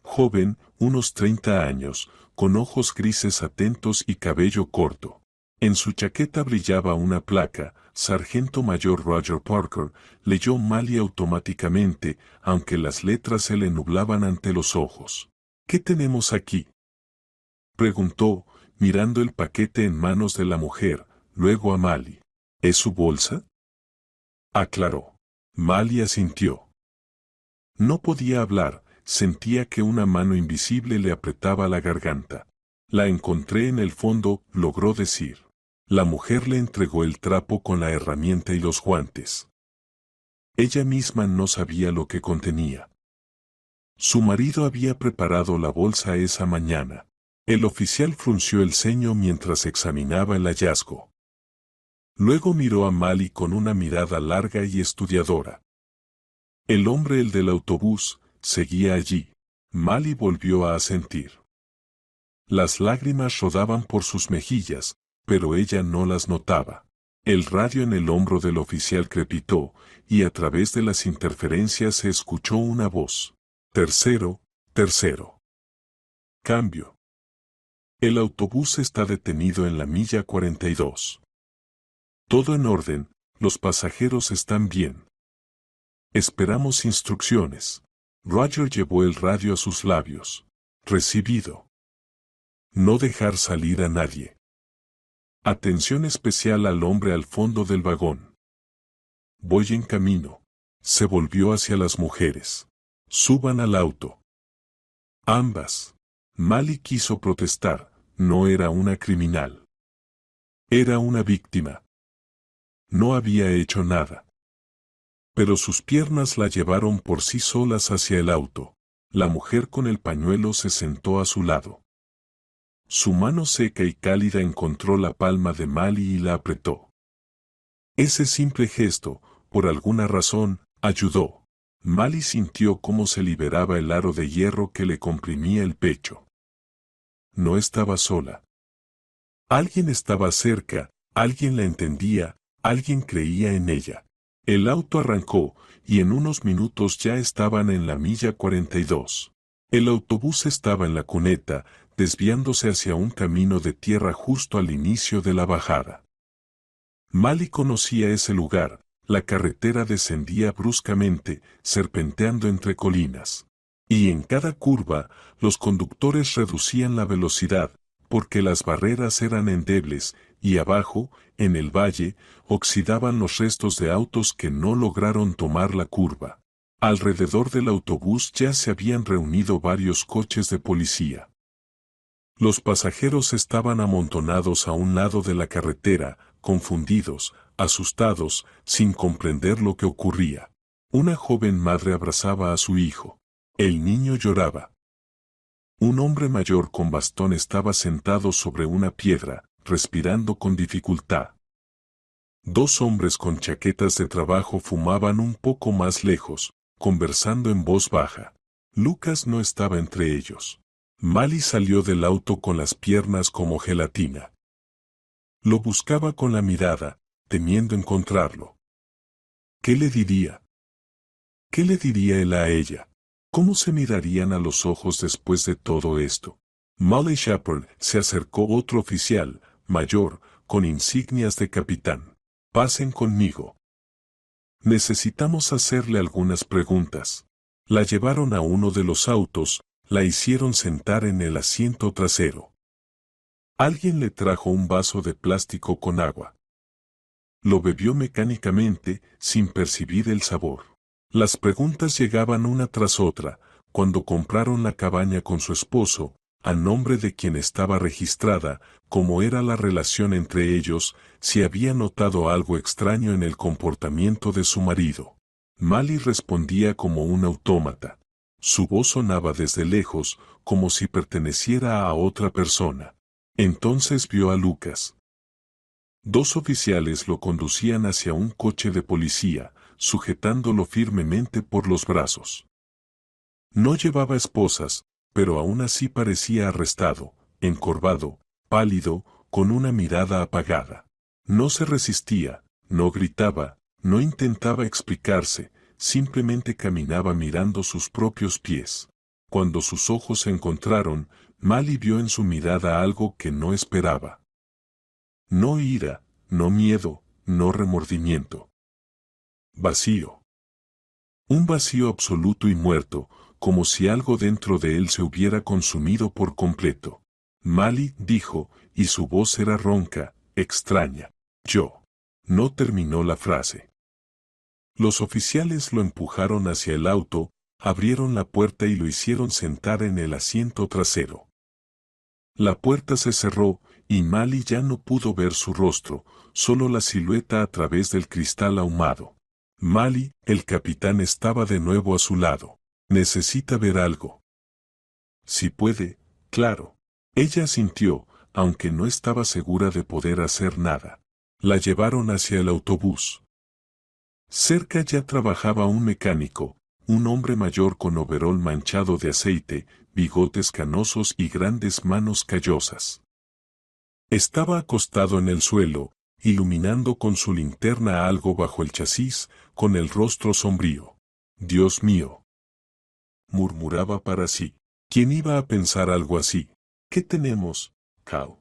Joven, unos 30 años, con ojos grises atentos y cabello corto. En su chaqueta brillaba una placa: Sargento Mayor Roger Parker. Leyó Mali automáticamente, aunque las letras se le nublaban ante los ojos. «¿Qué tenemos aquí?», preguntó, mirando el paquete en manos de la mujer, luego a Mali. «¿Es su bolsa?», aclaró. Mali asintió. No podía hablar, sentía que una mano invisible le apretaba la garganta. «La encontré en el fondo», logró decir. La mujer le entregó el trapo con la herramienta y los guantes. Ella misma no sabía lo que contenía. Su marido había preparado la bolsa esa mañana. El oficial frunció el ceño mientras examinaba el hallazgo. Luego miró a Mali con una mirada larga y estudiadora. El hombre, el del autobús, seguía allí. Mali volvió a asentir. Las lágrimas rodaban por sus mejillas, pero ella no las notaba. El radio en el hombro del oficial crepitó, y a través de las interferencias se escuchó una voz. «Tercero, tercero. Cambio. El autobús está detenido en la milla 42. Todo en orden, los pasajeros están bien. Esperamos instrucciones». Roger llevó el radio a sus labios. «Recibido. No dejar salir a nadie. Atención especial al hombre al fondo del vagón. Voy en camino». Se volvió hacia las mujeres. «Suban al auto». Ambas. Mali quiso protestar, no era una criminal. Era una víctima. No había hecho nada. Pero sus piernas la llevaron por sí solas hacia el auto. La mujer con el pañuelo se sentó a su lado. Su mano seca y cálida encontró la palma de Mali y la apretó. Ese simple gesto, por alguna razón, ayudó. Mali sintió cómo se liberaba el aro de hierro que le comprimía el pecho. No estaba sola. Alguien estaba cerca, alguien la entendía, alguien creía en ella. El auto arrancó, y en unos minutos ya estaban en la milla 42. El autobús estaba en la cuneta, desviándose hacia un camino de tierra justo al inicio de la bajada. Mali conocía ese lugar, la carretera descendía bruscamente, serpenteando entre colinas. Y en cada curva, los conductores reducían la velocidad, porque las barreras eran endebles, y abajo, en el valle, oxidaban los restos de autos que no lograron tomar la curva. Alrededor del autobús ya se habían reunido varios coches de policía. Los pasajeros estaban amontonados a un lado de la carretera, confundidos, asustados, sin comprender lo que ocurría. Una joven madre abrazaba a su hijo. El niño lloraba. Un hombre mayor con bastón estaba sentado sobre una piedra, respirando con dificultad. Dos hombres con chaquetas de trabajo fumaban un poco más lejos, conversando en voz baja. Lucas no estaba entre ellos. Mali salió del auto con las piernas como gelatina. Lo buscaba con la mirada, temiendo encontrarlo. ¿Qué le diría? ¿Qué le diría él a ella? ¿Cómo se mirarían a los ojos después de todo esto? Molly Shepard se acercó otro oficial, mayor, con insignias de capitán. Pasen conmigo. Necesitamos hacerle algunas preguntas. La llevaron a uno de los autos, la hicieron sentar en el asiento trasero. Alguien le trajo un vaso de plástico con agua. Lo bebió mecánicamente, sin percibir el sabor. Las preguntas llegaban una tras otra, cuando compraron la cabaña con su esposo, a nombre de quien estaba registrada, cómo era la relación entre ellos, si había notado algo extraño en el comportamiento de su marido. Mali respondía como un autómata. Su voz sonaba desde lejos, como si perteneciera a otra persona. Entonces vio a Lucas. Dos oficiales lo conducían hacia un coche de policía, sujetándolo firmemente por los brazos. No llevaba esposas, pero aún así parecía arrestado, encorvado, pálido, con una mirada apagada. No se resistía, no gritaba, no intentaba explicarse, simplemente caminaba mirando sus propios pies. Cuando sus ojos se encontraron, Mali vio en su mirada algo que no esperaba. No ira, no miedo, no remordimiento. Vacío. Un vacío absoluto y muerto, como si algo dentro de él se hubiera consumido por completo. Mali dijo, y su voz era ronca, extraña. Yo. No terminó la frase. Los oficiales lo empujaron hacia el auto, abrieron la puerta y lo hicieron sentar en el asiento trasero. La puerta se cerró, y Mali ya no pudo ver su rostro, solo la silueta a través del cristal ahumado. Mali, el capitán estaba de nuevo a su lado. Necesita ver algo. Si puede, claro. Ella asintió, aunque no estaba segura de poder hacer nada. La llevaron hacia el autobús. Cerca ya trabajaba un mecánico, un hombre mayor con overol manchado de aceite, bigotes canosos y grandes manos callosas. Estaba acostado en el suelo, iluminando con su linterna algo bajo el chasis, con el rostro sombrío. Dios mío, murmuraba para sí. ¿Quién iba a pensar algo así? ¿Qué tenemos, Cal?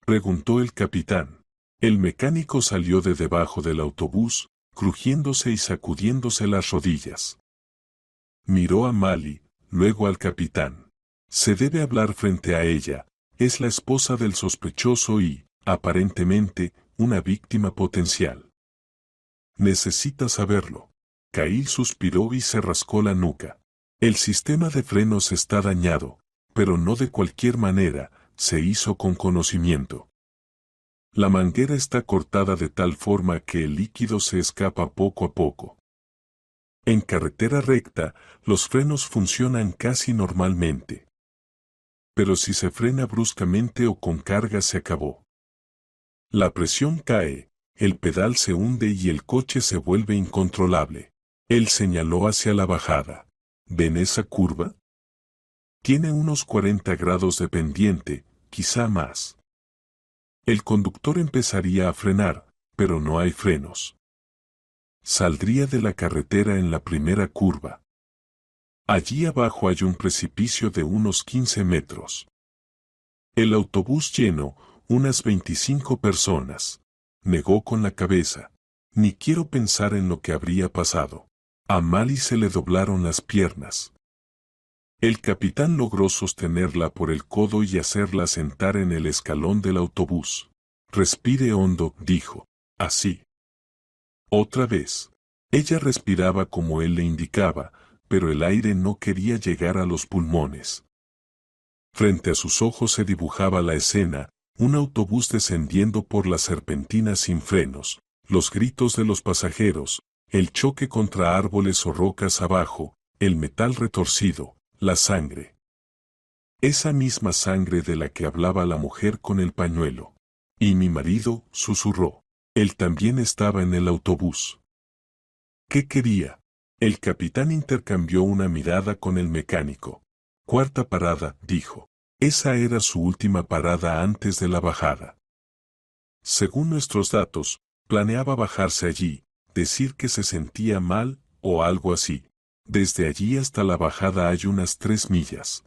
Preguntó el capitán. El mecánico salió de debajo del autobús, crujiéndose y sacudiéndose las rodillas. Miró a Mali, luego al capitán. Se debe hablar frente a ella, es la esposa del sospechoso y, aparentemente, una víctima potencial. Necesita saberlo. Cail suspiró y se rascó la nuca. El sistema de frenos está dañado, pero no de cualquier manera, se hizo con conocimiento. La manguera está cortada de tal forma que el líquido se escapa poco a poco. En carretera recta, los frenos funcionan casi normalmente. Pero si se frena bruscamente o con carga se acabó. La presión cae, el pedal se hunde y el coche se vuelve incontrolable. Él señaló hacia la bajada. ¿Ven esa curva? Tiene unos 40 grados de pendiente, quizá más. El conductor empezaría a frenar, pero no hay frenos. Saldría de la carretera en la primera curva. Allí abajo hay un precipicio de unos 15 metros. El autobús lleno, unas 25 personas. Negó con la cabeza. Ni quiero pensar en lo que habría pasado. A Mali se le doblaron las piernas. El capitán logró sostenerla por el codo y hacerla sentar en el escalón del autobús. Respire hondo, dijo. Así. Otra vez. Ella respiraba como él le indicaba, pero el aire no quería llegar a los pulmones. Frente a sus ojos se dibujaba la escena, un autobús descendiendo por la serpentina sin frenos, los gritos de los pasajeros, el choque contra árboles o rocas abajo, el metal retorcido, la sangre. Esa misma sangre de la que hablaba la mujer con el pañuelo. Y mi marido, susurró. Él también estaba en el autobús. ¿Qué quería? El capitán intercambió una mirada con el mecánico. Cuarta parada, dijo. Esa era su última parada antes de la bajada. Según nuestros datos, planeaba bajarse allí, decir que se sentía mal, o algo así. Desde allí hasta la bajada hay unas 3 millas.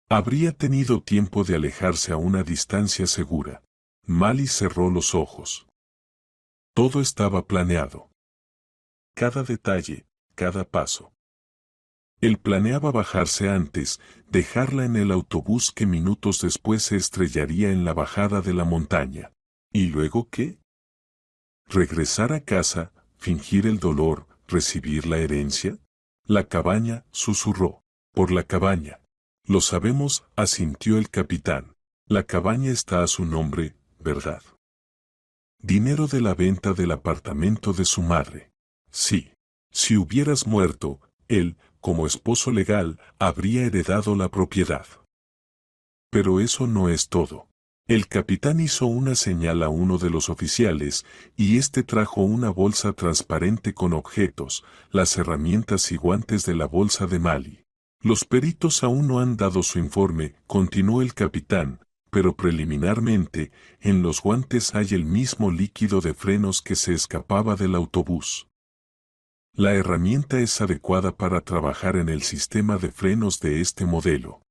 Habría tenido tiempo de alejarse a una distancia segura. Mali cerró los ojos. Todo estaba planeado. Cada detalle, cada paso. Él planeaba bajarse antes, dejarla en el autobús que minutos después se estrellaría en la bajada de la montaña. ¿Y luego qué? ¿Regresar a casa, fingir el dolor, recibir la herencia? La cabaña, susurró. Por la cabaña. Lo sabemos, asintió el capitán. La cabaña está a su nombre, ¿verdad? Dinero de la venta del apartamento de su madre. Sí. Si hubieras muerto, él, como esposo legal, habría heredado la propiedad. Pero eso no es todo. El capitán hizo una señal a uno de los oficiales, y éste trajo una bolsa transparente con objetos, las herramientas y guantes de la bolsa de Mali. Los peritos aún no han dado su informe, continuó el capitán, pero preliminarmente, en los guantes hay el mismo líquido de frenos que se escapaba del autobús. La herramienta es adecuada para trabajar en el sistema de frenos de este modelo.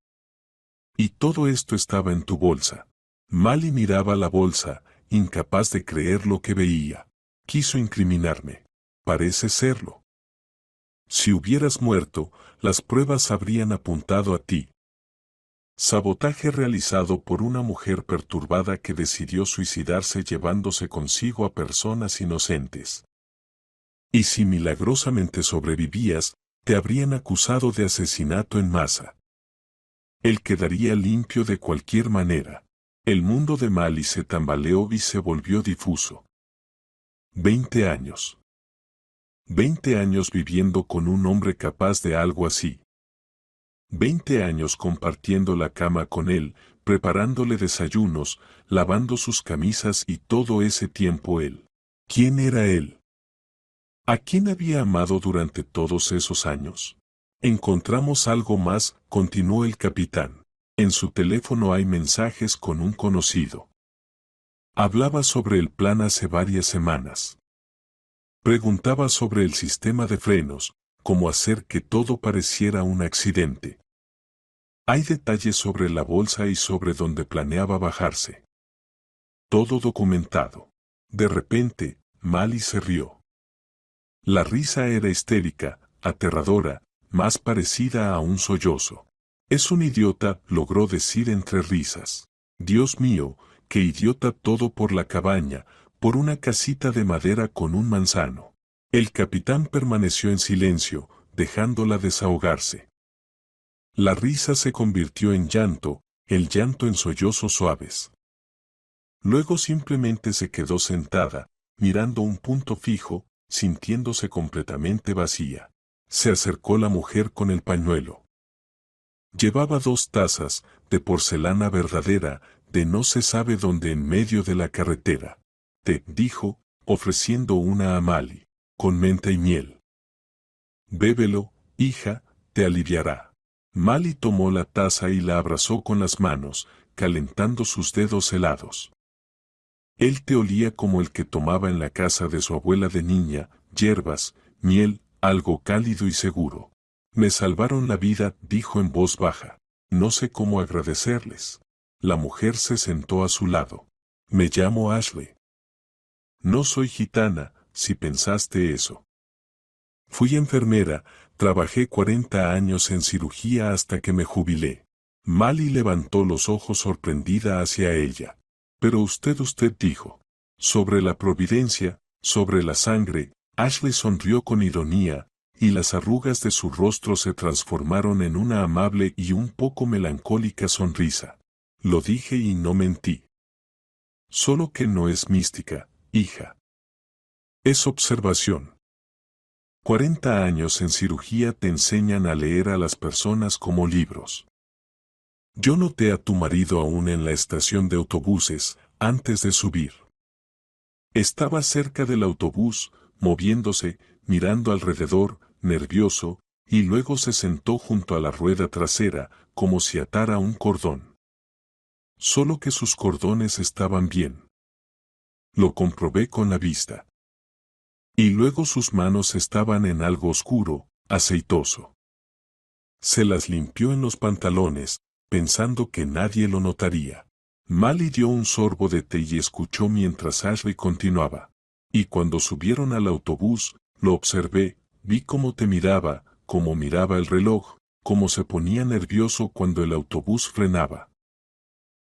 Y todo esto estaba en tu bolsa. Mali miraba la bolsa, incapaz de creer lo que veía. Quiso incriminarme. Parece serlo. Si hubieras muerto, las pruebas habrían apuntado a ti. Sabotaje realizado por una mujer perturbada que decidió suicidarse llevándose consigo a personas inocentes. Y si milagrosamente sobrevivías, te habrían acusado de asesinato en masa. Él quedaría limpio de cualquier manera. El mundo de Mali se tambaleó y se volvió difuso. 20 años. 20 años viviendo con un hombre capaz de algo así. 20 años compartiendo la cama con él, preparándole desayunos, lavando sus camisas y todo ese tiempo él. ¿Quién era él? ¿A quién había amado durante todos esos años? Encontramos algo más, continuó el capitán. En su teléfono hay mensajes con un conocido. Hablaba sobre el plan hace varias semanas. Preguntaba sobre el sistema de frenos, cómo hacer que todo pareciera un accidente. Hay detalles sobre la bolsa y sobre dónde planeaba bajarse. Todo documentado. De repente, Mali se rió. La risa era histérica, aterradora, más parecida a un sollozo. Es un idiota, logró decir entre risas. Dios mío, qué idiota, todo por la cabaña, por una casita de madera con un manzano. El capitán permaneció en silencio, dejándola desahogarse. La risa se convirtió en llanto, el llanto en sollozos suaves. Luego simplemente se quedó sentada, mirando un punto fijo, sintiéndose completamente vacía. Se acercó la mujer con el pañuelo. Llevaba 2 tazas, de porcelana verdadera, de no se sabe dónde en medio de la carretera. Te dijo, ofreciendo una a Mali, con menta y miel. Bébelo, hija, te aliviará. Mali tomó la taza y la abrazó con las manos, calentando sus dedos helados. Él te olía como el que tomaba en la casa de su abuela de niña, hierbas, miel, algo cálido y seguro. Me salvaron la vida, dijo en voz baja. No sé cómo agradecerles. La mujer se sentó a su lado. Me llamo Ashley. No soy gitana, si pensaste eso. Fui enfermera, trabajé 40 años en cirugía hasta que me jubilé. Mali levantó los ojos sorprendida hacia ella. Pero usted dijo. Sobre la providencia, sobre la sangre, Ashley sonrió con ironía, y las arrugas de su rostro se transformaron en una amable y un poco melancólica sonrisa. Lo dije y no mentí. Solo que no es mística, hija. Es observación. 40 años en cirugía te enseñan a leer a las personas como libros. Yo noté a tu marido aún en la estación de autobuses, antes de subir. Estaba cerca del autobús, moviéndose, mirando alrededor, nervioso, y luego se sentó junto a la rueda trasera, como si atara un cordón. Solo que sus cordones estaban bien. Lo comprobé con la vista. Y luego sus manos estaban en algo oscuro, aceitoso. Se las limpió en los pantalones, pensando que nadie lo notaría. Mali dio un sorbo de té y escuchó mientras Ashley continuaba. Y cuando subieron al autobús, lo observé, vi cómo te miraba, cómo miraba el reloj, cómo se ponía nervioso cuando el autobús frenaba.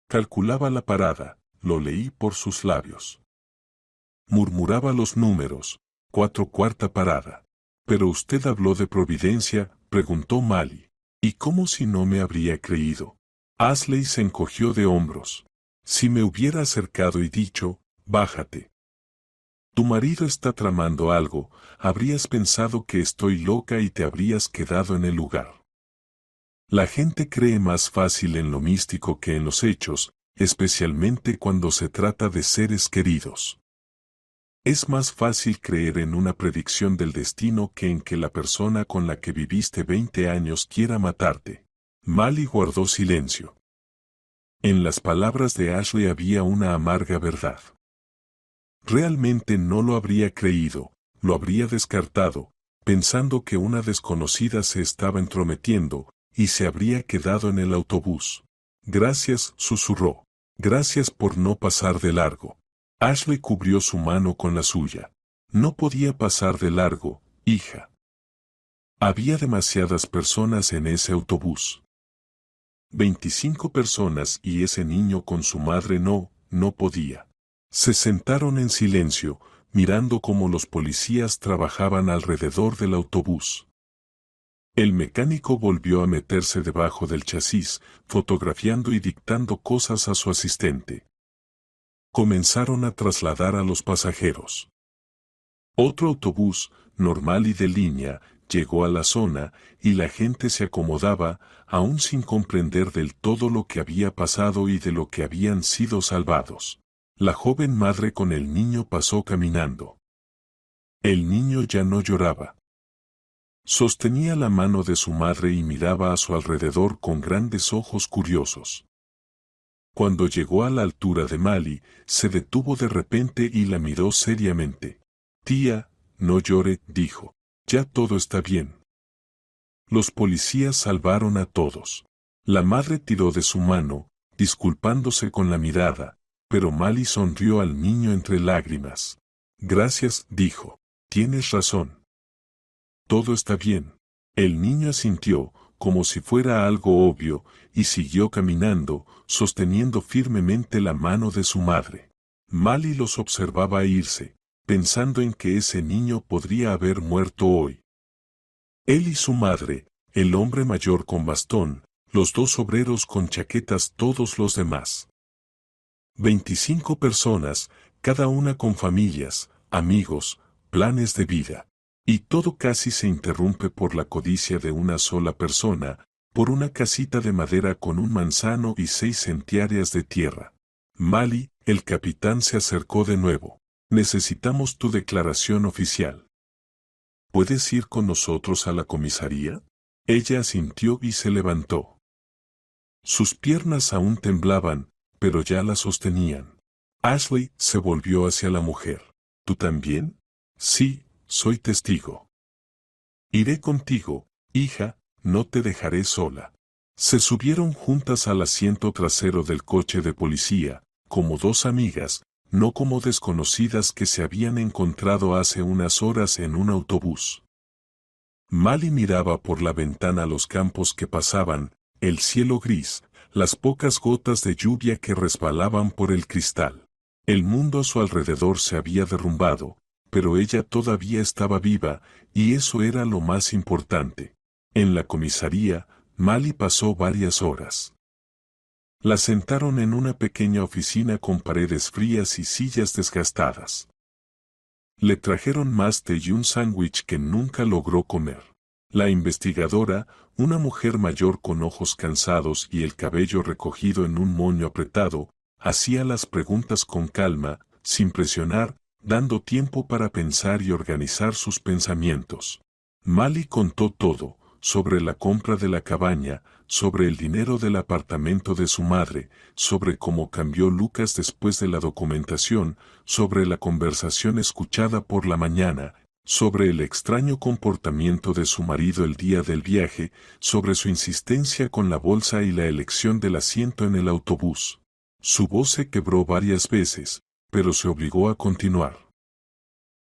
Calculaba la parada, lo leí por sus labios. Murmuraba los números, 4 cuarta parada. Pero usted habló de providencia, preguntó Mali. ¿Y cómo si no me habría creído? Ashley se encogió de hombros. Si me hubiera acercado y dicho, bájate. Tu marido está tramando algo, habrías pensado que estoy loca y te habrías quedado en el lugar. La gente cree más fácil en lo místico que en los hechos, especialmente cuando se trata de seres queridos. Es más fácil creer en una predicción del destino que en que la persona con la que viviste 20 años quiera matarte. Mali guardó silencio. En las palabras de Ashley había una amarga verdad. Realmente no lo habría creído, lo habría descartado, pensando que una desconocida se estaba entrometiendo, y se habría quedado en el autobús. Gracias, susurró. Gracias por no pasar de largo. Ashley cubrió su mano con la suya. No podía pasar de largo, hija. Había demasiadas personas en ese autobús. 25 personas y ese niño con su madre no podía. Se sentaron en silencio, mirando cómo los policías trabajaban alrededor del autobús. El mecánico volvió a meterse debajo del chasis, fotografiando y dictando cosas a su asistente. Comenzaron a trasladar a los pasajeros. Otro autobús, normal y de línea, llegó a la zona, y la gente se acomodaba, aún sin comprender del todo lo que había pasado y de lo que habían sido salvados. La joven madre con el niño pasó caminando. El niño ya no lloraba. Sostenía la mano de su madre y miraba a su alrededor con grandes ojos curiosos. Cuando llegó a la altura de Mali, se detuvo de repente y la miró seriamente. Tía, no llore, dijo. Ya todo está bien. Los policías salvaron a todos. La madre tiró de su mano, disculpándose con la mirada, pero Mali sonrió al niño entre lágrimas. Gracias, dijo. Tienes razón. Todo está bien. El niño asintió, como si fuera algo obvio, y siguió caminando, sosteniendo firmemente la mano de su madre. Mali los observaba irse, pensando en que ese niño podría haber muerto hoy. Él y su madre, el hombre mayor con bastón, los dos obreros con chaquetas, todos los demás. 25 personas, cada una con familias, amigos, planes de vida. Y todo casi se interrumpe por la codicia de una sola persona, por una casita de madera con un manzano y 6 centiáreas de tierra. Mali, el capitán se acercó de nuevo. Necesitamos tu declaración oficial. ¿Puedes ir con nosotros a la comisaría? Ella asintió y se levantó. Sus piernas aún temblaban, pero ya la sostenían. Ashley se volvió hacia la mujer. ¿Tú también? Sí, soy testigo. Iré contigo, hija, no te dejaré sola. Se subieron juntas al asiento trasero del coche de policía, como dos amigas, no como desconocidas que se habían encontrado hace unas horas en un autobús. Mali miraba por la ventana los campos que pasaban, el cielo gris, las pocas gotas de lluvia que resbalaban por el cristal. El mundo a su alrededor se había derrumbado, pero ella todavía estaba viva, y eso era lo más importante. En la comisaría, Mali pasó varias horas. La sentaron en una pequeña oficina con paredes frías y sillas desgastadas. Le trajeron más té y un sándwich que nunca logró comer. La investigadora, una mujer mayor con ojos cansados y el cabello recogido en un moño apretado, hacía las preguntas con calma, sin presionar, dando tiempo para pensar y organizar sus pensamientos. Mali contó todo, sobre la compra de la cabaña, sobre el dinero del apartamento de su madre, sobre cómo cambió Lucas después de la documentación, sobre la conversación escuchada por la mañana, sobre el extraño comportamiento de su marido el día del viaje, sobre su insistencia con la bolsa y la elección del asiento en el autobús. Su voz se quebró varias veces, pero se obligó a continuar.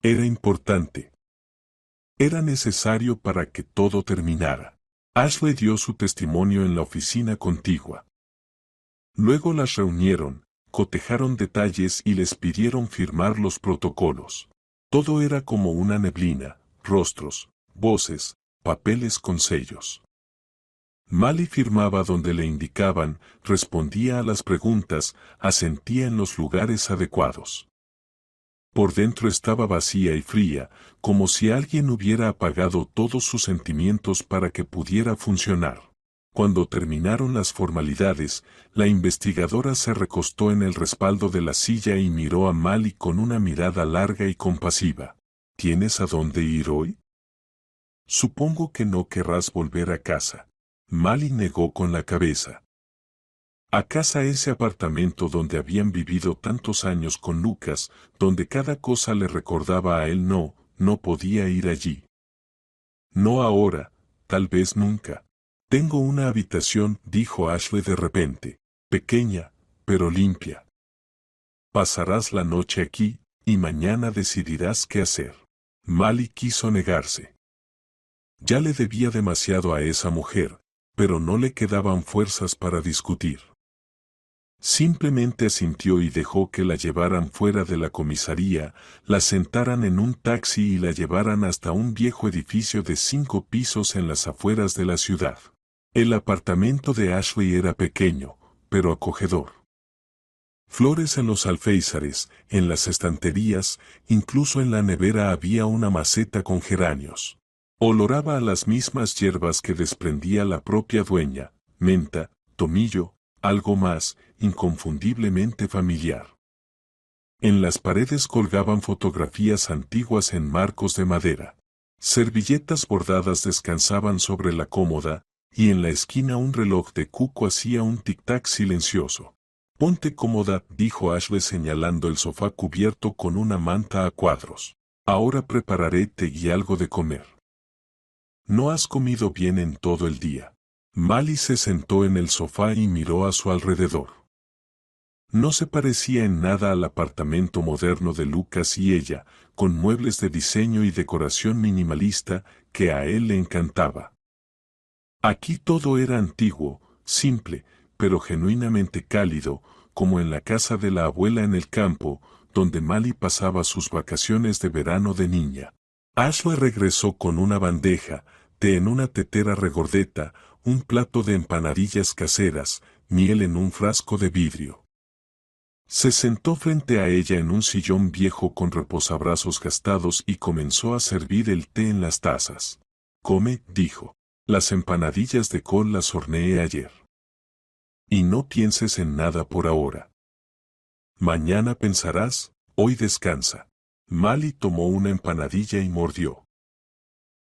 Era importante. Era necesario para que todo terminara. Ashley dio su testimonio en la oficina contigua. Luego las reunieron, cotejaron detalles y les pidieron firmar los protocolos. Todo era como una neblina, rostros, voces, papeles con sellos. Mali firmaba donde le indicaban, respondía a las preguntas, asentía en los lugares adecuados. Por dentro estaba vacía y fría, como si alguien hubiera apagado todos sus sentimientos para que pudiera funcionar. Cuando terminaron las formalidades, la investigadora se recostó en el respaldo de la silla y miró a Mali con una mirada larga y compasiva. ¿Tienes a dónde ir hoy? Supongo que no querrás volver a casa. Mali negó con la cabeza. A casa, ese apartamento donde habían vivido tantos años con Lucas, donde cada cosa le recordaba a él, no podía ir allí. No ahora, tal vez nunca. Tengo una habitación, dijo Ashley de repente, pequeña, pero limpia. Pasarás la noche aquí, y mañana decidirás qué hacer. Mali quiso negarse. Ya le debía demasiado a esa mujer, pero no le quedaban fuerzas para discutir. Simplemente asintió y dejó que la llevaran fuera de la comisaría, la sentaran en un taxi y la llevaran hasta un viejo edificio de 5 pisos en las afueras de la ciudad. El apartamento de Ashley era pequeño, pero acogedor. Flores en los alféizares, en las estanterías, incluso en la nevera había una maceta con geranios. Oloraba a las mismas hierbas que desprendía la propia dueña, menta, tomillo, algo más, inconfundiblemente familiar. En las paredes colgaban fotografías antiguas en marcos de madera. Servilletas bordadas descansaban sobre la cómoda, y en la esquina un reloj de cuco hacía un tic-tac silencioso. Ponte cómoda, dijo Ashley señalando el sofá cubierto con una manta a cuadros. Ahora prepararé té y algo de comer. No has comido bien en todo el día. Mali se sentó en el sofá y miró a su alrededor. No se parecía en nada al apartamento moderno de Lucas y ella, con muebles de diseño y decoración minimalista, que a él le encantaba. Aquí todo era antiguo, simple, pero genuinamente cálido, como en la casa de la abuela en el campo, donde Mali pasaba sus vacaciones de verano de niña. Ashley regresó con una bandeja, té en una tetera regordeta, un plato de empanadillas caseras, miel en un frasco de vidrio. Se sentó frente a ella en un sillón viejo con reposabrazos gastados y comenzó a servir el té en las tazas. Come, dijo. Las empanadillas de col las horneé ayer. Y no pienses en nada por ahora. Mañana pensarás, hoy descansa. Mali tomó una empanadilla y mordió.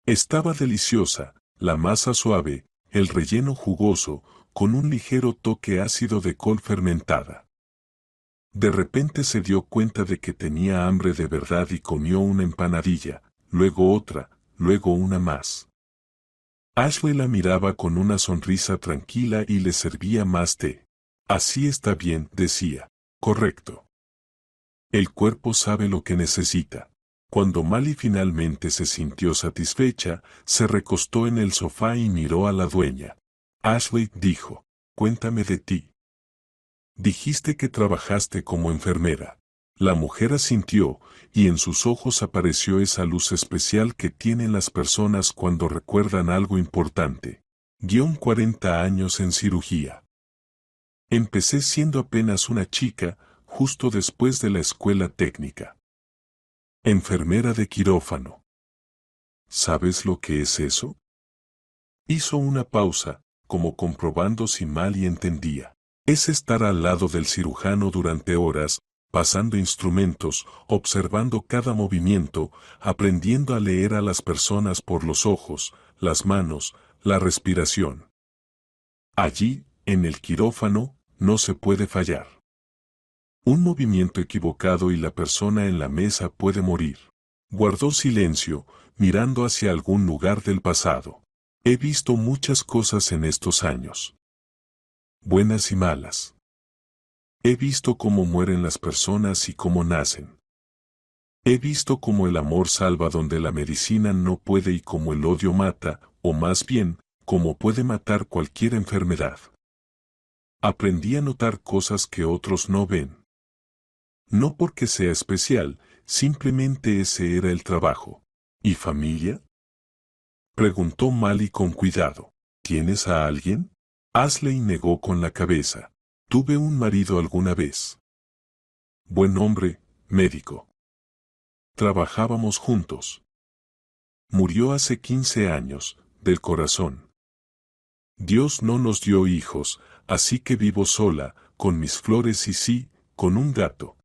Estaba deliciosa, la masa suave, el relleno jugoso, con un ligero toque ácido de col fermentada. De repente se dio cuenta de que tenía hambre de verdad y comió una empanadilla, luego otra, luego una más. Ashley la miraba con una sonrisa tranquila y le servía más té. Así está bien, decía. Correcto. El cuerpo sabe lo que necesita. Cuando Mali finalmente se sintió satisfecha, se recostó en el sofá y miró a la dueña. Ashley dijo, cuéntame de ti. Dijiste que trabajaste como enfermera. La mujer asintió, y en sus ojos apareció esa luz especial que tienen las personas cuando recuerdan algo importante. 40 años en cirugía. Empecé siendo apenas una chica, justo después de la escuela técnica. Enfermera de quirófano. ¿Sabes lo que es eso? Hizo una pausa, como comprobando si Mali entendía. Es estar al lado del cirujano durante horas, pasando instrumentos, observando cada movimiento, aprendiendo a leer a las personas por los ojos, las manos, la respiración. Allí, en el quirófano, no se puede fallar. Un movimiento equivocado y la persona en la mesa puede morir. Guardó silencio, mirando hacia algún lugar del pasado. He visto muchas cosas en estos años. Buenas y malas. He visto cómo mueren las personas y cómo nacen. He visto cómo el amor salva donde la medicina no puede y cómo el odio mata, o más bien, cómo puede matar cualquier enfermedad. Aprendí a notar cosas que otros no ven. No porque sea especial, simplemente ese era el trabajo. ¿Y familia? Preguntó Mali con cuidado. ¿Tienes a alguien? Ashley negó con la cabeza. Tuve un marido alguna vez. Buen hombre, médico. Trabajábamos juntos. Murió hace 15 años, del corazón. Dios no nos dio hijos, así que vivo sola, con mis flores y sí, con un gato.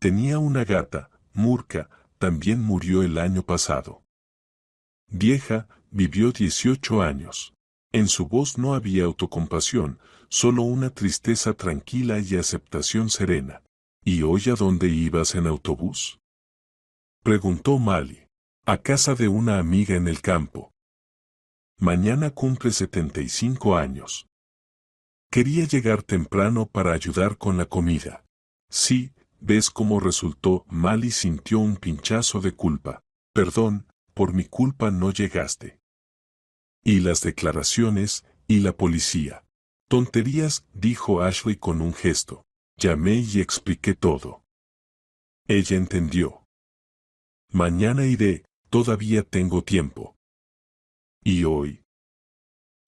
Tenía una gata, Murka, también murió el año pasado. Vieja, vivió 18 años. En su voz no había autocompasión, solo una tristeza tranquila y aceptación serena. ¿Y hoy a dónde ibas en autobús? Preguntó Mali. A casa de una amiga en el campo. Mañana cumple 75 años. Quería llegar temprano para ayudar con la comida. Sí, ¿ves cómo resultó? Mali sintió un pinchazo de culpa. Perdón, por mi culpa no llegaste. Y las declaraciones, y la policía. Tonterías, dijo Ashley con un gesto. Llamé y expliqué todo. Ella entendió. Mañana iré, todavía tengo tiempo. ¿Y hoy?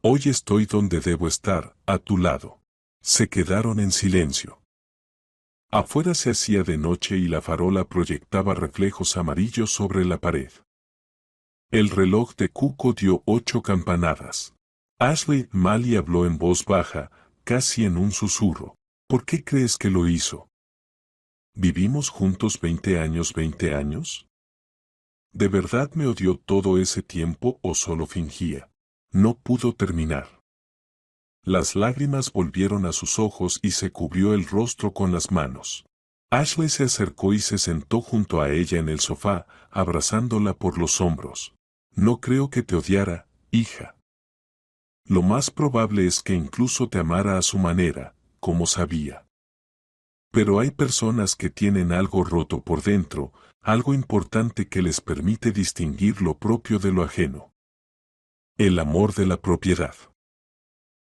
Hoy estoy donde debo estar, a tu lado. Se quedaron en silencio. Afuera se hacía de noche y la farola proyectaba reflejos amarillos sobre la pared. El reloj de Cuco dio 8 campanadas. Ashley Mali habló en voz baja, casi en un susurro. ¿Por qué crees que lo hizo? ¿Vivimos juntos 20 años, 20 años? ¿De verdad me odió todo ese tiempo o solo fingía? No pudo terminar. Las lágrimas volvieron a sus ojos y se cubrió el rostro con las manos. Ashley se acercó y se sentó junto a ella en el sofá, abrazándola por los hombros. No creo que te odiara, hija. Lo más probable es que incluso te amara a su manera, como sabía. Pero hay personas que tienen algo roto por dentro, algo importante que les permite distinguir lo propio de lo ajeno. El amor de la propiedad.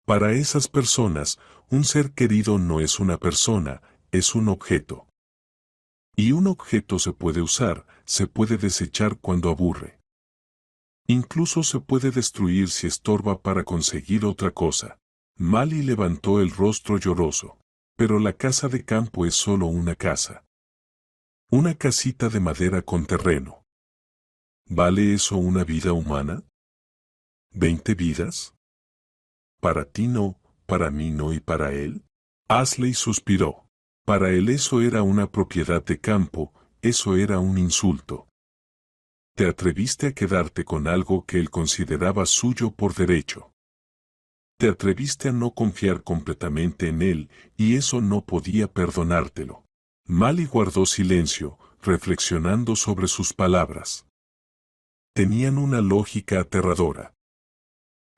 Para esas personas, un ser querido no es una persona, es un objeto. Y un objeto se puede usar, se puede desechar cuando aburre. Incluso se puede destruir si estorba para conseguir otra cosa. Mali levantó el rostro lloroso. Pero la casa de campo es solo una casa. Una casita de madera con terreno. ¿Vale eso una vida humana? ¿20 vidas? Para ti no, para mí no y para él. Ashley suspiró. Para él eso era una propiedad de campo, eso era un insulto. Te atreviste a quedarte con algo que él consideraba suyo por derecho. Te atreviste a no confiar completamente en él, y eso no podía perdonártelo. Mali guardó silencio, reflexionando sobre sus palabras. Tenían una lógica aterradora.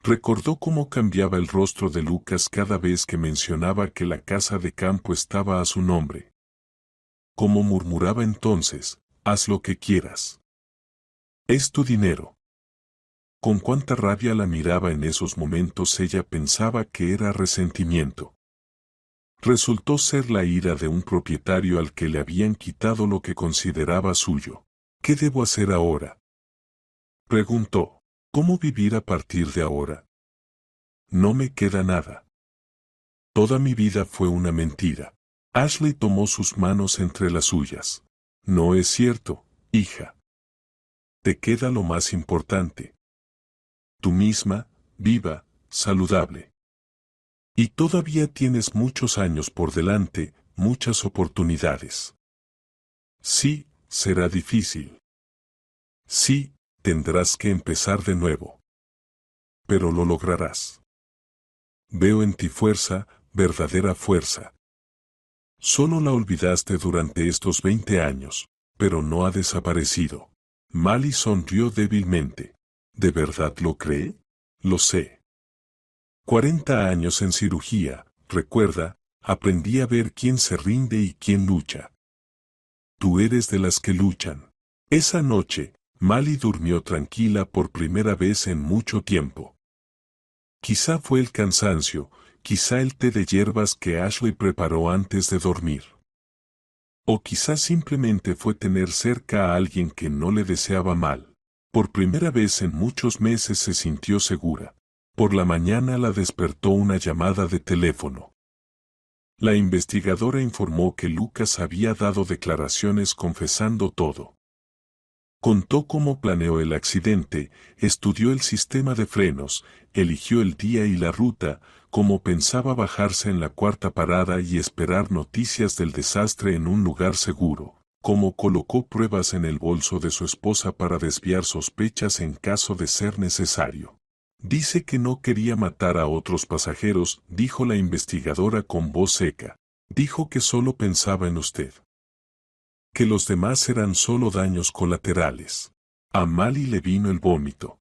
Recordó cómo cambiaba el rostro de Lucas cada vez que mencionaba que la casa de campo estaba a su nombre. Cómo murmuraba entonces, haz lo que quieras. Es tu dinero. Con cuánta rabia la miraba en esos momentos, ella pensaba que era resentimiento. Resultó ser la ira de un propietario al que le habían quitado lo que consideraba suyo. ¿Qué debo hacer ahora?, preguntó. ¿Cómo vivir a partir de ahora? No me queda nada. Toda mi vida fue una mentira. Ashley tomó sus manos entre las suyas. No es cierto, hija. Te queda lo más importante. Tú misma, viva, saludable. Y todavía tienes muchos años por delante, muchas oportunidades. Sí, será difícil. Sí, tendrás que empezar de nuevo. Pero lo lograrás. Veo en ti fuerza, verdadera fuerza. Solo la olvidaste durante estos 20 años, pero no ha desaparecido. Mali sonrió débilmente. ¿De verdad lo cree? Lo sé. 40 años en cirugía, recuerda, aprendí a ver quién se rinde y quién lucha. Tú eres de las que luchan. Esa noche, Mali durmió tranquila por primera vez en mucho tiempo. Quizá fue el cansancio, quizá el té de hierbas que Ashley preparó antes de dormir. O quizá simplemente fue tener cerca a alguien que no le deseaba mal. Por primera vez en muchos meses se sintió segura. Por la mañana la despertó una llamada de teléfono. La investigadora informó que Lucas había dado declaraciones confesando todo. Contó cómo planeó el accidente, estudió el sistema de frenos, eligió el día y la ruta, cómo pensaba bajarse en la cuarta parada y esperar noticias del desastre en un lugar seguro, cómo colocó pruebas en el bolso de su esposa para desviar sospechas en caso de ser necesario. Dice que no quería matar a otros pasajeros, dijo la investigadora con voz seca. Dijo que solo pensaba en usted. Que los demás eran solo daños colaterales. A Mali le vino el vómito.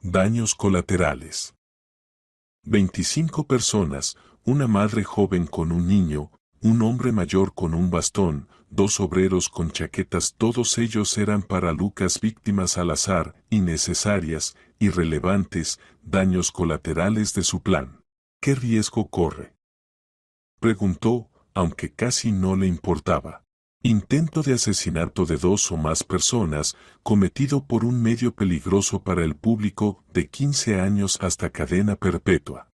Daños colaterales. 25 personas, una madre joven con un niño, un hombre mayor con un bastón, 2 obreros con chaquetas, todos ellos eran para Lucas víctimas al azar, innecesarias, irrelevantes, daños colaterales de su plan. ¿Qué riesgo corre?, preguntó, aunque casi no le importaba. Intento de asesinato de 2 o más personas, cometido por un medio peligroso para el público, de 15 años hasta cadena perpetua.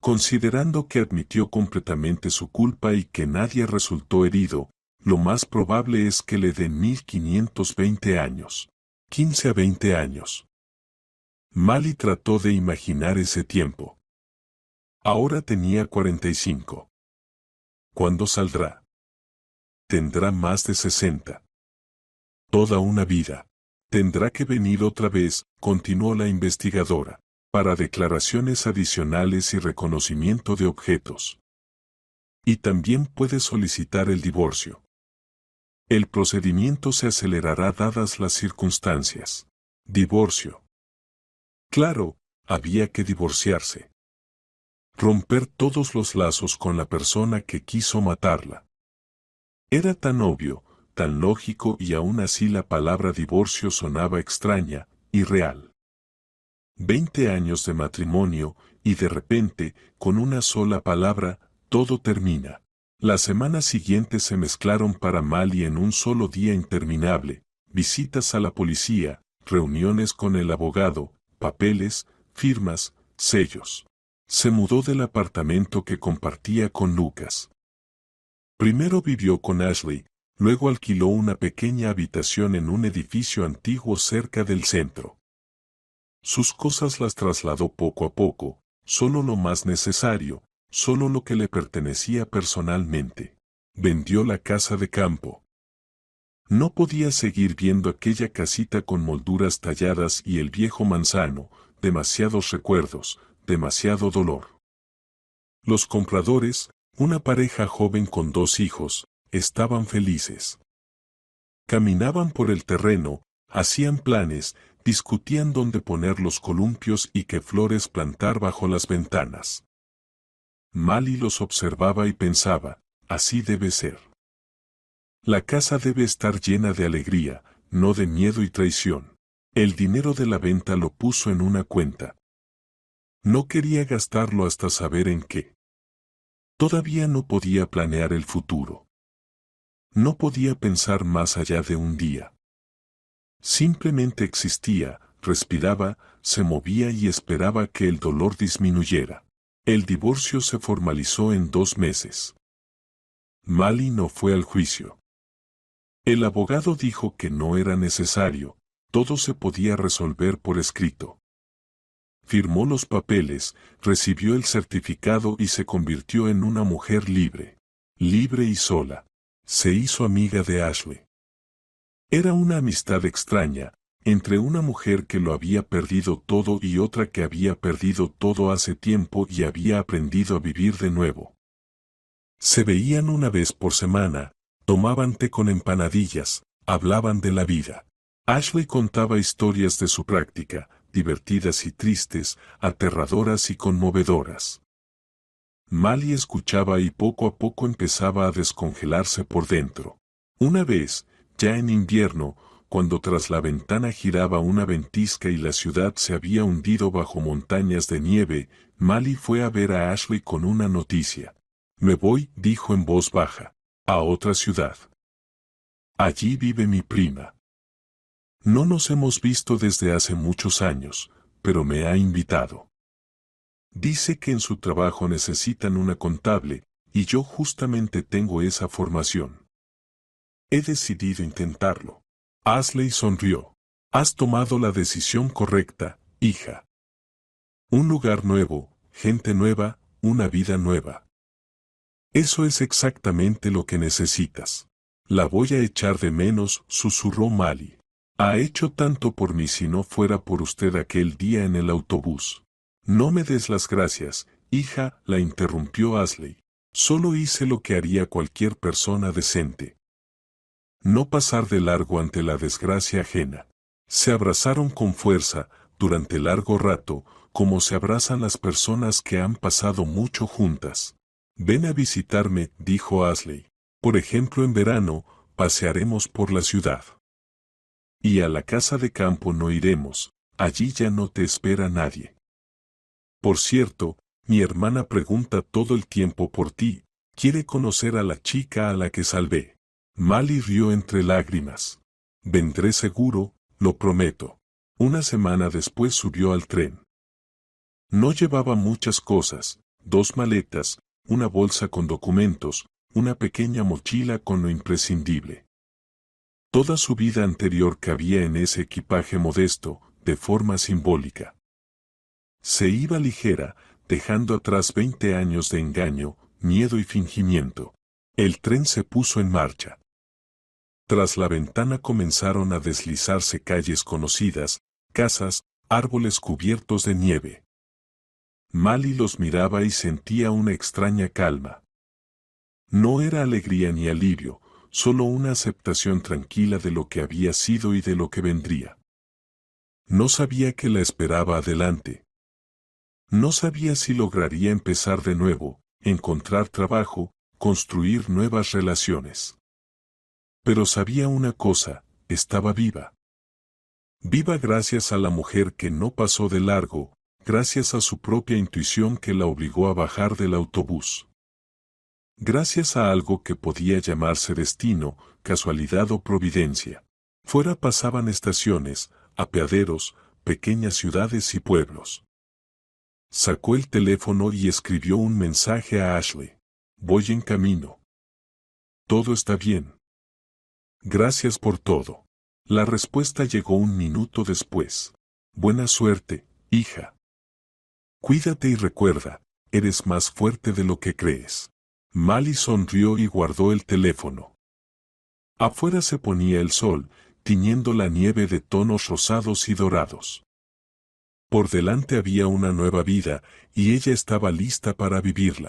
Considerando que admitió completamente su culpa y que nadie resultó herido, lo más probable es que le den 1520 años. 15 a 20 años. Mali trató de imaginar ese tiempo. Ahora tenía 45. ¿Cuándo saldrá? Tendrá más de 60. Toda una vida. Tendrá que venir otra vez, continuó la investigadora, para declaraciones adicionales y reconocimiento de objetos. Y también puede solicitar el divorcio. El procedimiento se acelerará dadas las circunstancias. Divorcio. Claro, había que divorciarse. Romper todos los lazos con la persona que quiso matarla. Era tan obvio, tan lógico, y aún así la palabra divorcio sonaba extraña, irreal. 20 años de matrimonio, y de repente, con una sola palabra, todo termina. Las semanas siguientes se mezclaron para Mali en un solo día interminable: visitas a la policía, reuniones con el abogado, papeles, firmas, sellos. Se mudó del apartamento que compartía con Lucas. Primero vivió con Ashley, luego alquiló una pequeña habitación en un edificio antiguo cerca del centro. Sus cosas las trasladó poco a poco, solo lo más necesario, solo lo que le pertenecía personalmente. Vendió la casa de campo. No podía seguir viendo aquella casita con molduras talladas y el viejo manzano, demasiados recuerdos, demasiado dolor. Los compradores, una pareja joven con 2 hijos, estaban felices. Caminaban por el terreno, hacían planes, discutían dónde poner los columpios y qué flores plantar bajo las ventanas. Mali los observaba y pensaba, así debe ser. La casa debe estar llena de alegría, no de miedo y traición. El dinero de la venta lo puso en una cuenta. No quería gastarlo hasta saber en qué. Todavía no podía planear el futuro. No podía pensar más allá de un día. Simplemente existía, respiraba, se movía y esperaba que el dolor disminuyera. El divorcio se formalizó en 2 meses. Mali no fue al juicio. El abogado dijo que no era necesario, todo se podía resolver por escrito. Firmó los papeles, recibió el certificado y se convirtió en una mujer libre. Libre y sola. Se hizo amiga de Ashley. Era una amistad extraña, entre una mujer que lo había perdido todo y otra que había perdido todo hace tiempo y había aprendido a vivir de nuevo. Se veían una vez por semana, tomaban té con empanadillas, hablaban de la vida. Ashley contaba historias de su práctica, divertidas y tristes, aterradoras y conmovedoras. Mali escuchaba y poco a poco empezaba a descongelarse por dentro. Una vez, ya en invierno, cuando tras la ventana giraba una ventisca y la ciudad se había hundido bajo montañas de nieve, Mali fue a ver a Ashley con una noticia. Me voy, dijo en voz baja, a otra ciudad. Allí vive mi prima. No nos hemos visto desde hace muchos años, pero me ha invitado. Dice que en su trabajo necesitan una contable, y yo justamente tengo esa formación. He decidido intentarlo. Ashley sonrió. Has tomado la decisión correcta, hija. Un lugar nuevo, gente nueva, una vida nueva. Eso es exactamente lo que necesitas. La voy a echar de menos, susurró Mali. Ha hecho tanto por mí si no fuera por usted aquel día en el autobús. No me des las gracias, hija, la interrumpió Ashley. Solo hice lo que haría cualquier persona decente. No pasar de largo ante la desgracia ajena. Se abrazaron con fuerza, durante largo rato, como se abrazan las personas que han pasado mucho juntas. Ven a visitarme, dijo Ashley. Por ejemplo, en verano, pasearemos por la ciudad. Y a la casa de campo no iremos, allí ya no te espera nadie. Por cierto, mi hermana pregunta todo el tiempo por ti, quiere conocer a la chica a la que salvé. Mali rió entre lágrimas. Vendré seguro, lo prometo. Una semana después subió al tren. No llevaba muchas cosas, 2 maletas, una bolsa con documentos, una pequeña mochila con lo imprescindible. Toda su vida anterior cabía en ese equipaje modesto, de forma simbólica. Se iba ligera, dejando atrás 20 años de engaño, miedo y fingimiento. El tren se puso en marcha. Tras la ventana comenzaron a deslizarse calles conocidas, casas, árboles cubiertos de nieve. Mali los miraba y sentía una extraña calma. No era alegría ni alivio, solo una aceptación tranquila de lo que había sido y de lo que vendría. No sabía qué la esperaba adelante. No sabía si lograría empezar de nuevo, encontrar trabajo, construir nuevas relaciones. Pero sabía una cosa, estaba viva. Viva gracias a la mujer que no pasó de largo, gracias a su propia intuición que la obligó a bajar del autobús. Gracias a algo que podía llamarse destino, casualidad o providencia. Fuera pasaban estaciones, apeaderos, pequeñas ciudades y pueblos. Sacó el teléfono y escribió un mensaje a Ashley. Voy en camino. Todo está bien. Gracias por todo. La respuesta llegó 1 minuto después. Buena suerte, hija. Cuídate y recuerda, eres más fuerte de lo que crees. Mali sonrió y guardó el teléfono. Afuera se ponía el sol, tiñendo la nieve de tonos rosados y dorados. Por delante había una nueva vida, y ella estaba lista para vivirla.